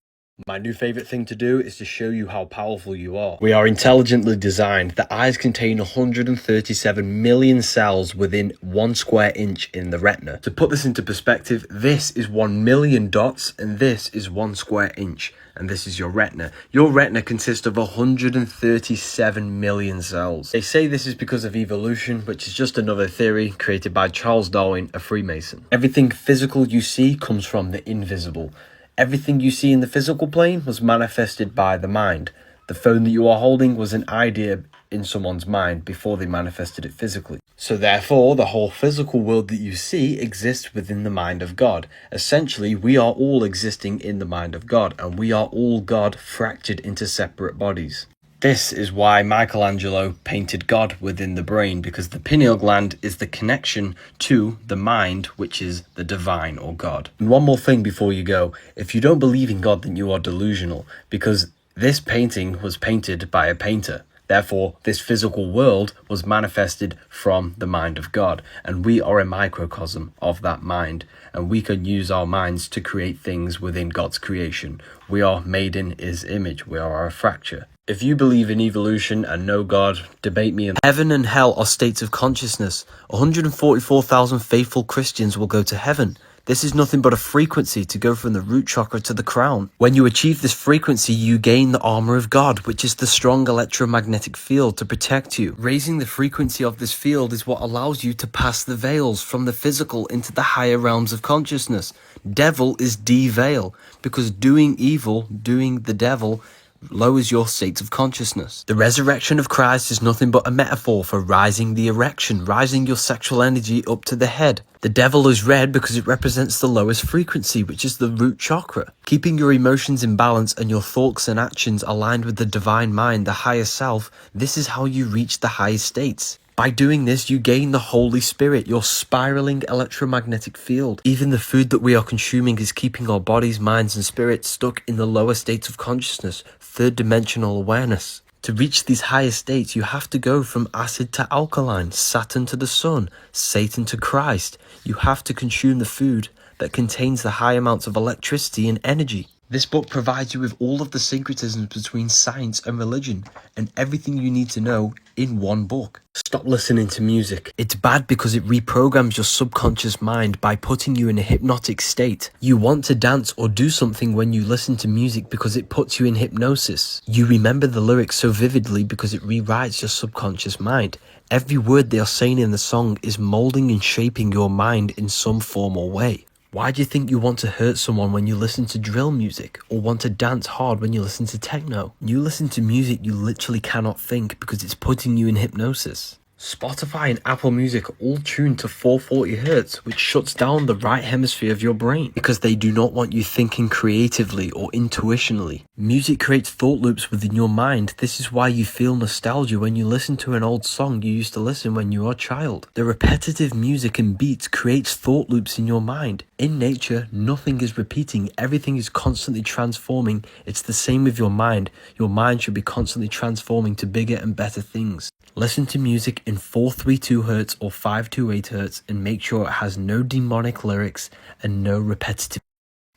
My new favorite thing to do is to show you how powerful you are. We are intelligently designed. The eyes contain 137 million cells within 1 square inch in the retina. To put this into perspective, this is 1 million dots and this is 1 square inch. And this is your retina. Your retina consists of 137 million cells. They say this is because of evolution, which is just another theory created by Charles Darwin, a Freemason. Everything physical you see comes from the invisible. Everything you see in the physical plane was manifested by the mind. The phone that you are holding was an idea in someone's mind before they manifested it physically. So therefore, the whole physical world that you see exists within the mind of God. Essentially, we are all existing in the mind of God, and we are all God fractured into separate bodies. This is why Michelangelo painted God within the brain, because the pineal gland is the connection to the mind, which is the divine or God. And one more thing before you go. If you don't believe in God, then you are delusional, because this painting was painted by a painter. Therefore, this physical world was manifested from the mind of God, and we are a microcosm of that mind, and we can use our minds to create things within God's creation. We are made in His image. We are a fracture. If you believe in evolution and know God, debate me. Heaven and hell are states of consciousness. 144,000 faithful Christians will go to heaven. This is nothing but a frequency to go from the root chakra to the crown. When you achieve this frequency, you gain the armor of God, which is the strong electromagnetic field to protect you. Raising the frequency of this field is what allows you to pass the veils from the physical into the higher realms of consciousness. Devil is de-veil, because doing evil, doing the devil, lowers your state of consciousness. The resurrection of Christ is nothing but a metaphor for rising the erection, rising your sexual energy up to the head. The devil is red because it represents the lowest frequency, which is the root chakra. Keeping your emotions in balance and your thoughts and actions aligned with the divine mind, the higher self, this is how you reach the highest states. By doing this, you gain the Holy Spirit, your spiraling electromagnetic field. Even the food that we are consuming is keeping our bodies, minds, and spirits stuck in the lower states of consciousness, third dimensional awareness. To reach these higher states, you have to go from acid to alkaline, Saturn to the sun, Satan to Christ. You have to consume the food that contains the high amounts of electricity and energy. This book provides you with all of the syncretisms between science and religion, and everything you need to know in one book. Stop listening to music. It's bad because it reprograms your subconscious mind by putting you in a hypnotic state. You want to dance or do something when you listen to music because it puts you in hypnosis. You remember the lyrics so vividly because it rewrites your subconscious mind. Every word they are saying in the song is molding and shaping your mind in some form or way. Why do you think you want to hurt someone when you listen to drill music, or want to dance hard when you listen to techno? When you listen to music, you literally cannot think because it's putting you in hypnosis. Spotify and Apple Music are all tuned to 440 Hz, which shuts down the right hemisphere of your brain because they do not want you thinking creatively or intuitionally. Music creates thought loops within your mind. This is why you feel nostalgia when you listen to an old song you used to listen when you were a child. The repetitive music and beats creates thought loops in your mind. In nature, nothing is repeating. Everything is constantly transforming. It's the same with your mind. Your mind should be constantly transforming to bigger and better things. Listen to music in 432 Hz or 528 Hz and make sure it has no demonic lyrics and no repetitive.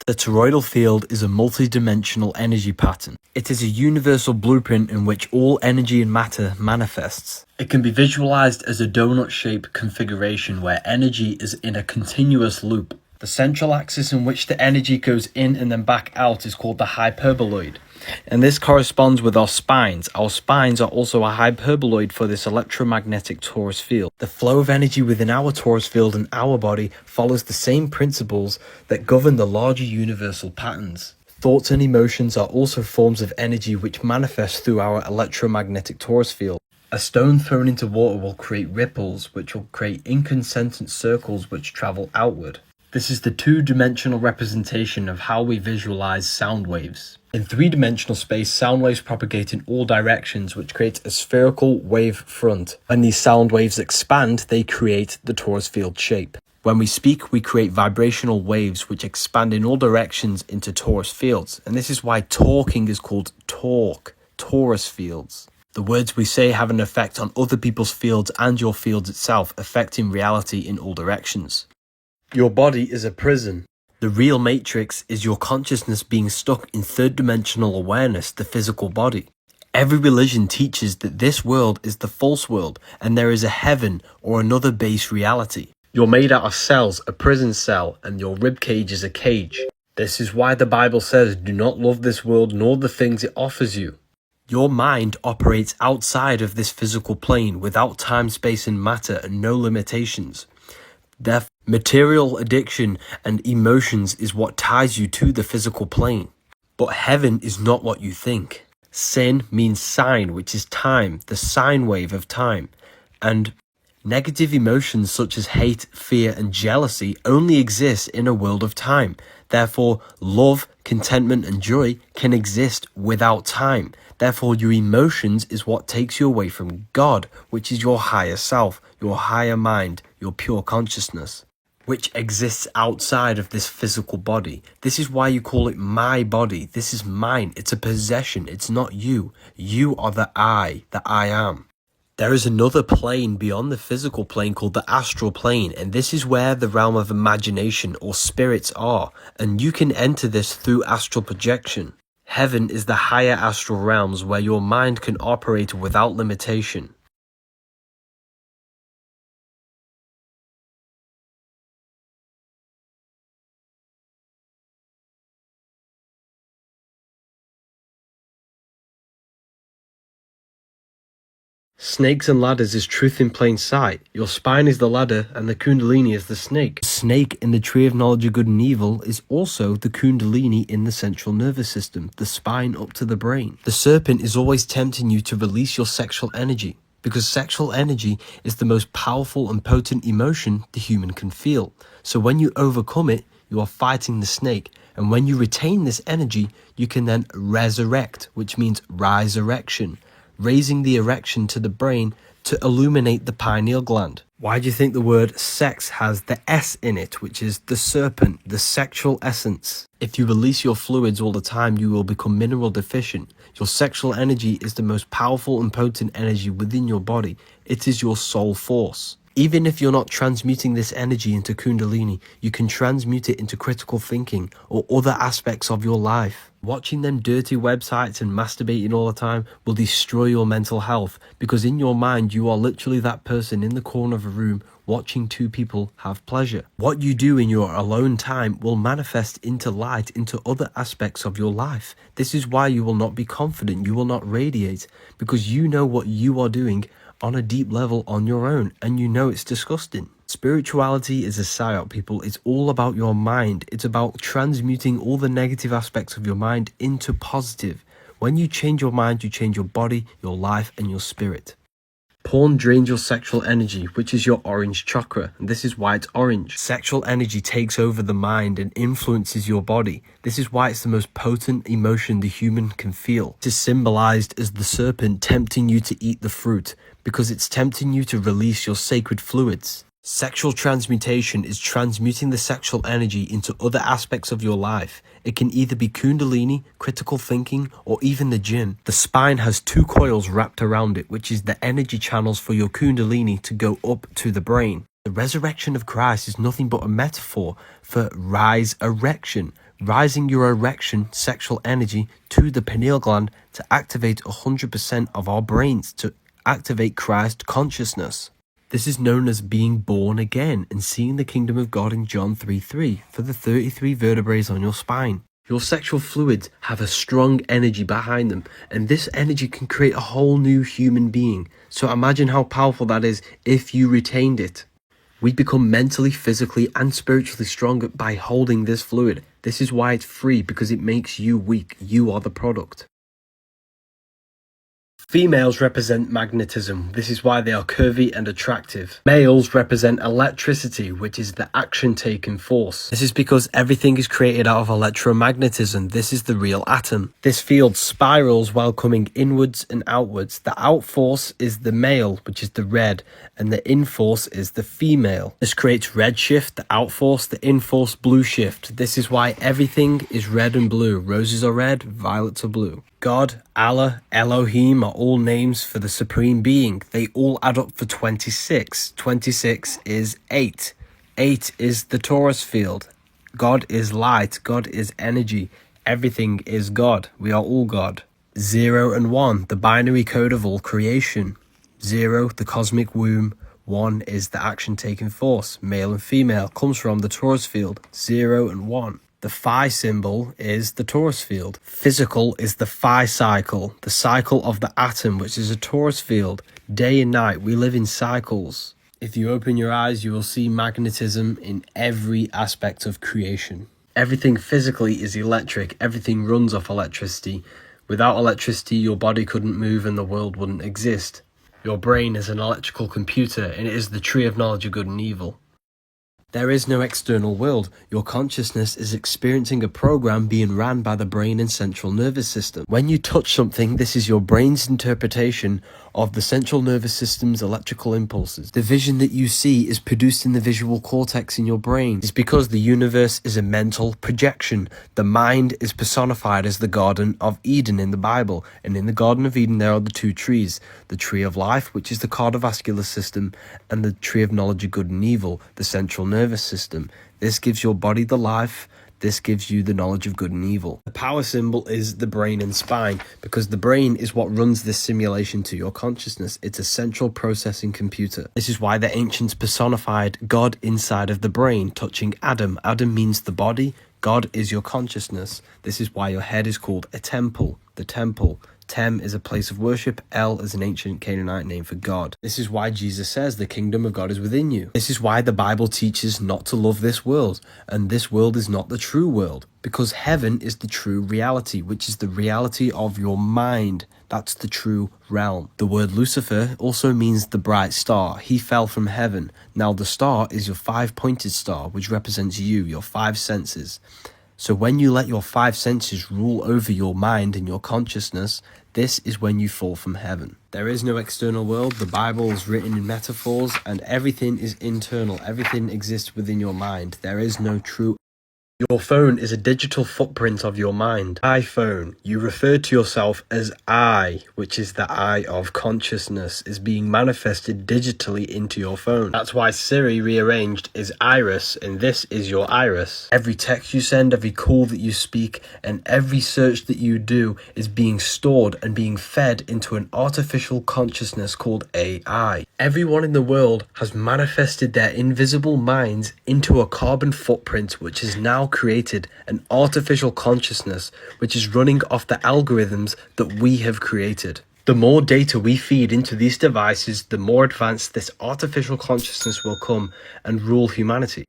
The toroidal field is a multi-dimensional energy pattern. It is a universal blueprint in which all energy and matter manifests. It can be visualized as a donut-shaped configuration where energy is in a continuous loop. The central axis in which the energy goes in and then back out is called the hyperboloid. And this corresponds with our spines. Our spines are also a hyperboloid for this electromagnetic torus field. The flow of energy within our torus field and our body follows the same principles that govern the larger universal patterns. Thoughts and emotions are also forms of energy which manifest through our electromagnetic torus field. A stone thrown into water will create ripples, which will create incandescent circles which travel outward. This is the two-dimensional representation of how we visualize sound waves. In three-dimensional space, sound waves propagate in all directions, which creates a spherical wave front. When these sound waves expand, they create the torus field shape. When we speak, we create vibrational waves which expand in all directions into torus fields. And this is why talking is called torque, torus fields. The words we say have an effect on other people's fields and your fields itself, affecting reality in all directions. Your body is a prison. The real matrix is your consciousness being stuck in third-dimensional awareness, the physical body. Every religion teaches that this world is the false world and there is a heaven or another base reality. You're made out of cells, a prison cell, and your ribcage is a cage. This is why the Bible says, do not love this world nor the things it offers you. Your mind operates outside of this physical plane without time, space, and matter and no limitations. Therefore, material addiction and emotions is what ties you to the physical plane. But heaven is not what you think. Sin means sine, which is time, the sine wave of time. And negative emotions such as hate, fear, and jealousy only exist in a world of time. Therefore, love, contentment, and joy can exist without time. Therefore, your emotions is what takes you away from God, which is your higher self, your higher mind, your pure consciousness, which exists outside of this physical body. This is why you call it my body. This is mine. It's a possession. It's not you. You are the I am. There is another plane beyond the physical plane called the astral plane, and this is where the realm of imagination or spirits are, and you can enter this through astral projection. Heaven is the higher astral realms where your mind can operate without limitation. Snakes and ladders is truth in plain sight. Your spine is the ladder and the kundalini is the snake. The snake in the tree of knowledge of good and evil is also the kundalini in the central nervous system, the spine up to the brain. The serpent is always tempting you to release your sexual energy, because sexual energy is the most powerful and potent emotion the human can feel. So when you overcome it, you are fighting the snake. And when you retain this energy, you can then resurrect, which means rise-erection, raising the erection to the brain to illuminate the pineal gland. Why do you think the word sex has the S in it, which is the serpent, the sexual essence? If you release your fluids all the time, you will become mineral deficient. Your sexual energy is the most powerful and potent energy within your body. It is your soul force. Even if you're not transmuting this energy into kundalini, you can transmute it into critical thinking or other aspects of your life. Watching them dirty websites and masturbating all the time will destroy your mental health, because in your mind you are literally that person in the corner of a room watching two people have pleasure. What you do in your alone time will manifest into light into other aspects of your life. This is why you will not be confident, you will not radiate, because you know what you are doing on a deep level on your own, and you know it's disgusting. Spirituality is a psyop, people. It's all about your mind. It's about transmuting all the negative aspects of your mind into positive. When you change your mind, you change your body, your life, and your spirit. Porn drains your sexual energy, which is your orange chakra, and this is why it's orange. Sexual energy takes over the mind and influences your body. This is why it's the most potent emotion the human can feel. It is symbolized as the serpent tempting you to eat the fruit, because it's tempting you to release your sacred fluids. Sexual transmutation is transmuting the sexual energy into other aspects of your life. It can either be kundalini, critical thinking, or even the gym. The spine has two coils wrapped around it, which is the energy channels for your kundalini to go up to the brain. The resurrection of Christ is nothing but a metaphor for rise erection, rising your erection sexual energy to the pineal gland to activate 100% of our brains, to activate Christ consciousness. This is known as being born again and seeing the kingdom of God in John 3:3 for the 33 vertebrae on your spine. Your sexual fluids have a strong energy behind them, and this energy can create a whole new human being. So imagine how powerful that is if you retained it. We become mentally, physically, and spiritually stronger by holding this fluid. This is why it's free, because it makes you weak. You are the product. Females represent magnetism. This is why they are curvy and attractive. Males represent electricity, which is the action-taking force. This is because everything is created out of electromagnetism. This is the real atom. This field spirals while coming inwards and outwards. The out force is the male, which is the red, and the in force is the female. This creates red shift, the out force, the in force blue shift. This is why everything is red and blue. Roses are red, violets are blue. God, Allah, Elohim are all names for the Supreme Being. They all add up for 26. 26 is 8. 8 is the Taurus field. God is light. God is energy. Everything is God. We are all God. 0 and 1, the binary code of all creation. 0, the cosmic womb. 1 is the action-taking force. Male and female comes from the Taurus field. 0 and 1. The phi symbol is the Taurus field. Physical is the phi cycle, the cycle of the atom, which is a Taurus field. Day and night, we live in cycles. If you open your eyes, you will see magnetism in every aspect of creation. Everything physically is electric. Everything runs off electricity. Without electricity, your body couldn't move and the world wouldn't exist. Your brain is an electrical computer, and it is the tree of knowledge of good and evil. There is no external world. Your consciousness is experiencing a program being ran by the brain and central nervous system. When you touch something, this is your brain's interpretation of the central nervous system's electrical impulses. The vision that you see is produced in the visual cortex in your brain. It's because the universe is a mental projection. The mind is personified as the Garden of Eden in the Bible. And in the Garden of Eden, there are the two trees. The tree of life, which is the cardiovascular system, and the tree of knowledge of good and evil, the central nervous system. This gives your body the life. This gives you the knowledge of good and evil. The power symbol is the brain and spine, because the brain is what runs this simulation to your consciousness. It's a central processing computer. This is why the ancients personified God inside of the brain, touching Adam. Adam means the body. God is your consciousness. This is why your head is called a temple. the temple. Tem is a place of worship. El is an ancient Canaanite name for God. This is why Jesus says the kingdom of God is within you. This is why the Bible teaches not to love this world, and this world is not the true world, because heaven is the true reality, which is the reality of your mind. That's the true realm. The word Lucifer also means the bright star. He fell from heaven. Now the star is your five-pointed star, which represents you, your five senses. So when you let your five senses rule over your mind and your consciousness, this is when you fall from heaven. There is no external world. The Bible is written in metaphors, and everything is internal. Everything exists within your mind. There is no true. Your phone is a digital footprint of your mind. iPhone, you refer to yourself as I, which is the eye of consciousness, is being manifested digitally into your phone. That's why Siri rearranged is Iris, and this is your iris. Every text you send, every call that you speak, and every search that you do is being stored and being fed into an artificial consciousness called AI. Everyone in the world has manifested their invisible minds into a carbon footprint, which is now created an artificial consciousness which is running off the algorithms that we have created. The more data we feed into these devices, the more advanced this artificial consciousness will come and rule humanity.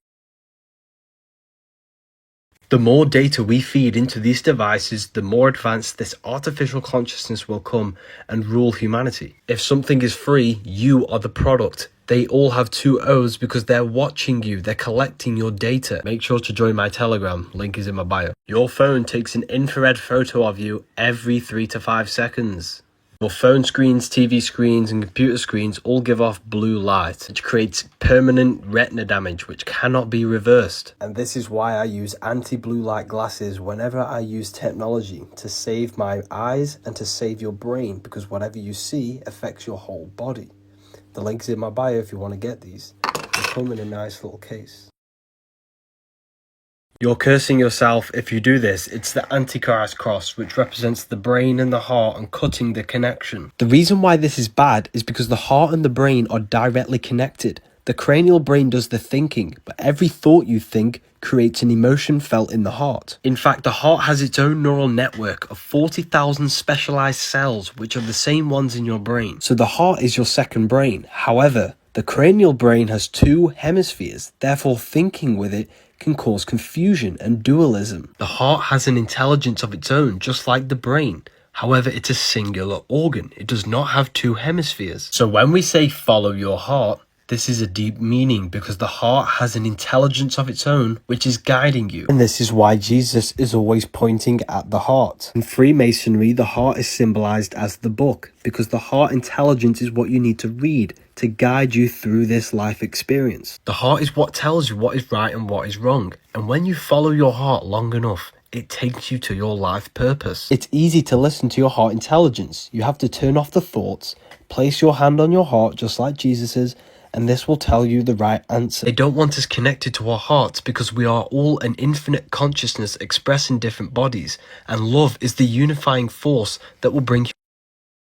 The more data we feed into these devices, the more advanced this artificial consciousness will come and rule humanity. If something is free, you are the product. They all have two O's because they're watching you, they're collecting your data. Make sure to join my Telegram, link is in my bio. Your phone takes an infrared photo of you every 3 to 5 seconds. Your phone screens, TV screens, and computer screens all give off blue light, which creates permanent retina damage, which cannot be reversed. And this is why I use anti-blue light glasses whenever I use technology, to save my eyes and to save your brain, because whatever you see affects your whole body. The link is in my bio if you want to get these. They come in a nice little case. You're cursing yourself if you do this. It's the Antichrist cross, which represents the brain and the heart and cutting the connection. The reason why this is bad is because the heart and the brain are directly connected. The cranial brain does the thinking, but every thought you think creates an emotion felt in the heart. In fact, the heart has its own neural network of 40,000 specialized cells, which are the same ones in your brain. So the heart is your second brain. However, the cranial brain has two hemispheres, therefore thinking with it can cause confusion and dualism. The heart has an intelligence of its own, just like the brain. However, it's a singular organ. It does not have two hemispheres. So when we say follow your heart, this is a deep meaning because the heart has an intelligence of its own which is guiding you. And this is why Jesus is always pointing at the heart. In Freemasonry, the heart is symbolized as the book because the heart intelligence is what you need to read to guide you through this life experience. The heart is what tells you what is right and what is wrong. And when you follow your heart long enough, it takes you to your life purpose. It's easy to listen to your heart intelligence. You have to turn off the thoughts, place your hand on your heart just like Jesus's, and this will tell you the right answer. They don't want us connected to our hearts because we are all an infinite consciousness expressed in different bodies, and love is the unifying force that will bring.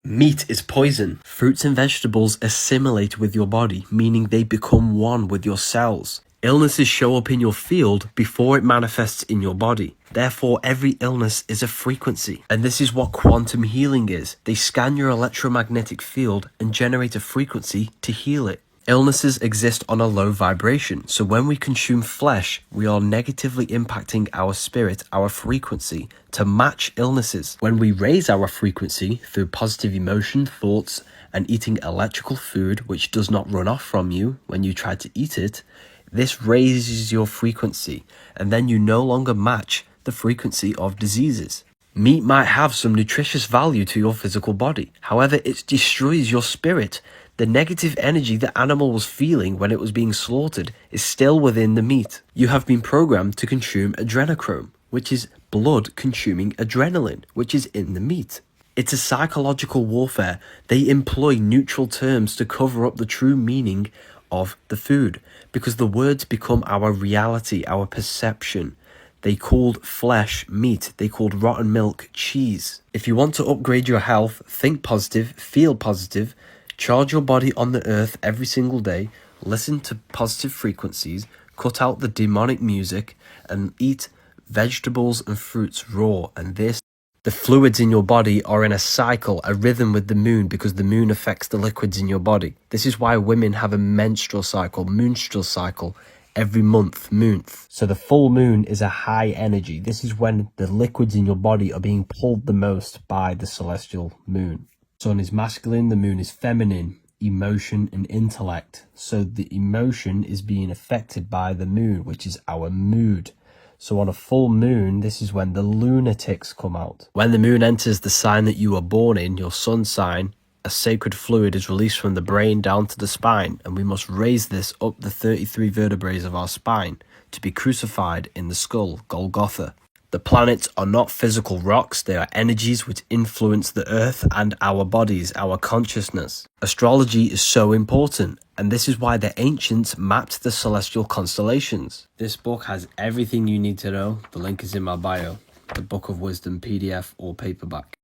Meat is poison. Fruits and vegetables assimilate with your body, meaning they become one with your cells. Illnesses show up in your field before it manifests in your body. Therefore, every illness is a frequency. And this is what quantum healing is. They scan your electromagnetic field and generate a frequency to heal it. Illnesses exist on a low vibration, so when we consume flesh, we are negatively impacting our spirit, our frequency, to match illnesses. When we raise our frequency through positive emotion, thoughts, and eating electrical food, which does not run off from you when you try to eat it, this raises your frequency, and then you no longer match the frequency of diseases. Meat might have some nutritious value to your physical body, however, it destroys your spirit. The negative energy the animal was feeling when it was being slaughtered is still within the meat. You have been programmed to consume adrenochrome, which is blood-consuming adrenaline, which is in the meat. It's a psychological warfare. They employ neutral terms to cover up the true meaning of the food, because the words become our reality, our perception. They called flesh meat. They called rotten milk cheese. If you want to upgrade your health, think positive, feel positive, charge your body on the earth every single day, listen to positive frequencies, cut out the demonic music, and eat vegetables and fruits raw. And this The fluids in your body are in a cycle, a rhythm with the moon, because the moon affects the liquids in your body. This is why women have a menstrual cycle, every month. So the full moon is a high energy. This is when the liquids in your body are being pulled the most by the celestial moon. Sun is masculine, the moon is feminine, emotion and intellect. So the emotion is being affected by the moon, which is our mood. So on a full moon, this is when the lunatics come out. When the moon enters the sign that you were born in, your sun sign, a sacred fluid is released from the brain down to the spine, and we must raise this up the 33 vertebrae of our spine to be crucified in the skull, Golgotha. The planets are not physical rocks, they are energies which influence the earth and our bodies, our consciousness. Astrology is so important, and this is why the ancients mapped the celestial constellations. This book has everything you need to know. The link is in my bio. The Book of Wisdom PDF or paperback.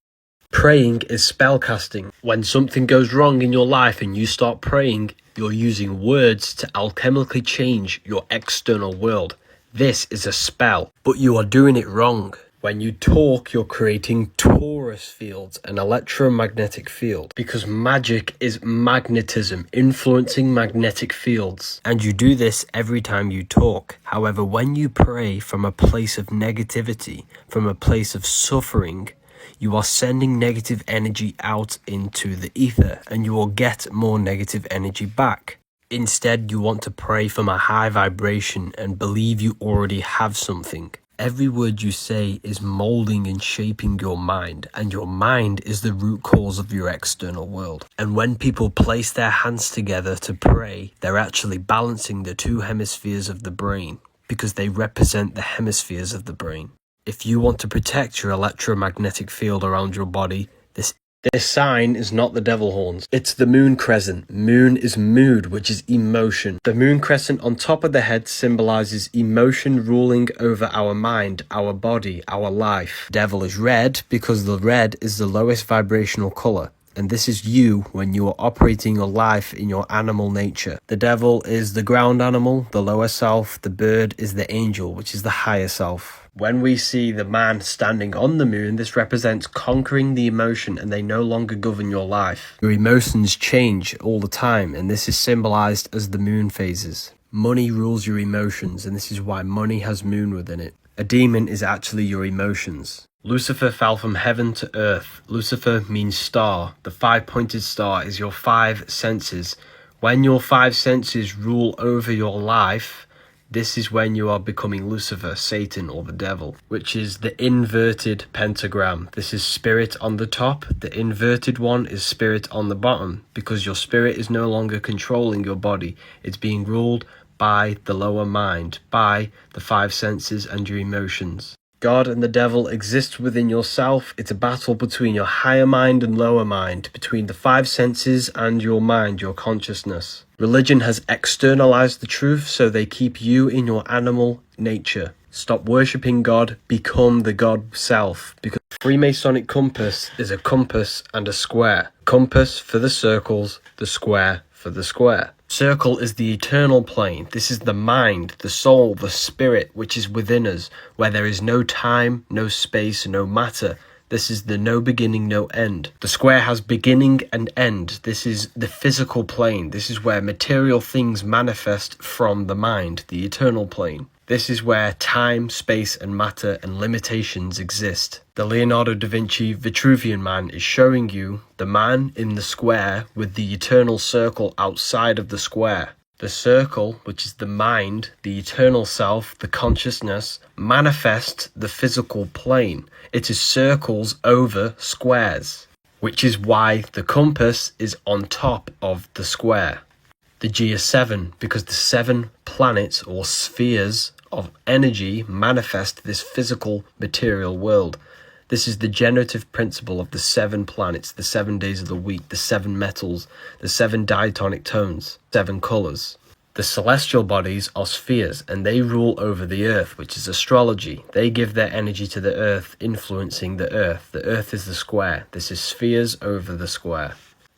Praying is spellcasting. When something goes wrong in your life and you start praying, you're using words to alchemically change your external world. This is a spell, but you are doing it wrong. When you talk, you're creating torus fields, an electromagnetic field, because magic is magnetism, influencing magnetic fields. And you do this every time you talk. However, when you pray from a place of negativity, from a place of suffering, you are sending negative energy out into the ether, and you will get more negative energy back. Instead, you want to pray from a high vibration and believe you already have something. Every word you say is molding and shaping your mind, and your mind is the root cause of your external world. And when people place their hands together to pray, they're actually balancing the two hemispheres of the brain, because they represent the hemispheres of the brain. If you want to protect your electromagnetic field around your body, this sign is not the devil horns. It's the moon crescent. Moon is mood, which is emotion. The moon crescent on top of the head symbolizes emotion ruling over our mind, our body, our life. Devil is red because the red is the lowest vibrational color. And this is you when you are operating your life in your animal nature. The devil is the ground animal, the lower self. The bird is the angel, which is the higher self. When we see the man standing on the moon, this represents conquering the emotion, and they no longer govern your life. Your emotions change all the time, and this is symbolized as the moon phases. Money rules your emotions, and this is why money has moon within it. A demon is actually your emotions. Lucifer fell from heaven to earth. Lucifer means star. The 5-pointed star is your 5 senses. When your 5 senses rule over your life, this is when you are becoming Lucifer, Satan, or the devil, which is the inverted pentagram. This is spirit on the top. The inverted one is spirit on the bottom, because your spirit is no longer controlling your body. It's being ruled by the lower mind, by the 5 senses and your emotions. God and the devil exist within yourself. It's a battle between your higher mind and lower mind, between the 5 senses and your mind, your consciousness. Religion has externalized the truth, so they keep you in your animal nature. Stop worshipping God, become the God self, because Freemasonic compass is a compass and a square. Compass for the circles, the square for the square. Circle is the eternal plane. This is the mind, the soul, the spirit, which is within us, where there is no time, no space, no matter. This is the no beginning, no end. The square has beginning and end. This is the physical plane. This is where material things manifest from the mind, the eternal plane. This is where time, space, and matter and limitations exist. The Leonardo da Vinci Vitruvian Man is showing you the man in the square with the eternal circle outside of the square. The circle, which is the mind, the eternal self, the consciousness, manifests the physical plane. It is circles over squares, which is why the compass is on top of the square. The G is 7, because the 7 planets or spheres of energy manifest this physical material world. This is the generative principle of the 7 planets, the 7 days of the week, the 7 metals, the 7 diatonic tones, 7 colors. The celestial bodies are spheres, and they rule over the earth, which is astrology. They give their energy to the earth, influencing the earth. The earth is the square. This is spheres over the square.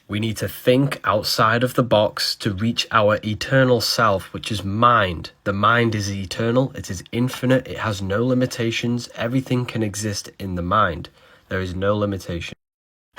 We need to think outside of the box to reach our eternal self, which is mind. The mind is eternal, it is infinite, it has no limitations, everything can exist in the mind. There is no limitation.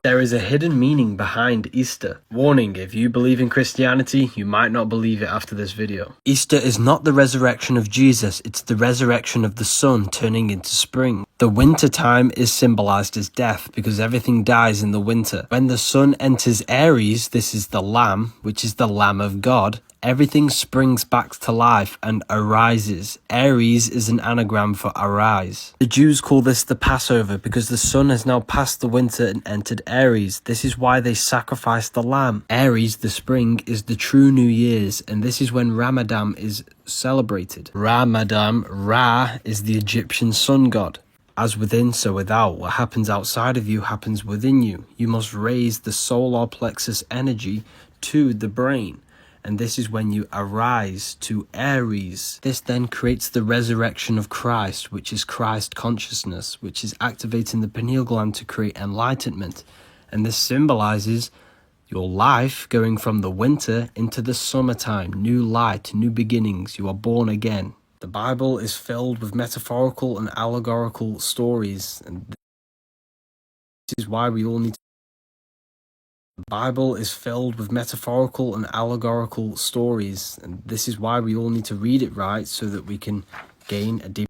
There is a hidden meaning behind Easter. Warning, if you believe in Christianity, you might not believe it after this video. Easter is not the resurrection of Jesus, it's the resurrection of the sun turning into spring. The winter time is symbolized as death because everything dies in the winter. When the sun enters Aries, this is the Lamb, which is the Lamb of God. Everything springs back to life and arises. Aries is an anagram for arise. The Jews call this the Passover because the sun has now passed the winter and entered Aries. This is why they sacrifice the lamb. Aries, the spring, is the true New Year's, and this is when Ramadan is celebrated. Ramadan, Ra, is the Egyptian sun god. As within, so without. What happens outside of you happens within you. You must raise the solar plexus energy to the brain. And this is when you arise to Aries. This then creates the resurrection of Christ, which is Christ consciousness, which is activating the pineal gland to create enlightenment. And this symbolizes your life going from the winter into the summertime. New light, new beginnings. You are born again. The Bible is filled with metaphorical and allegorical stories. And this is why we all need to. The Bible is filled with metaphorical and allegorical stories, and this is why we all need to read it right so that we can gain a deep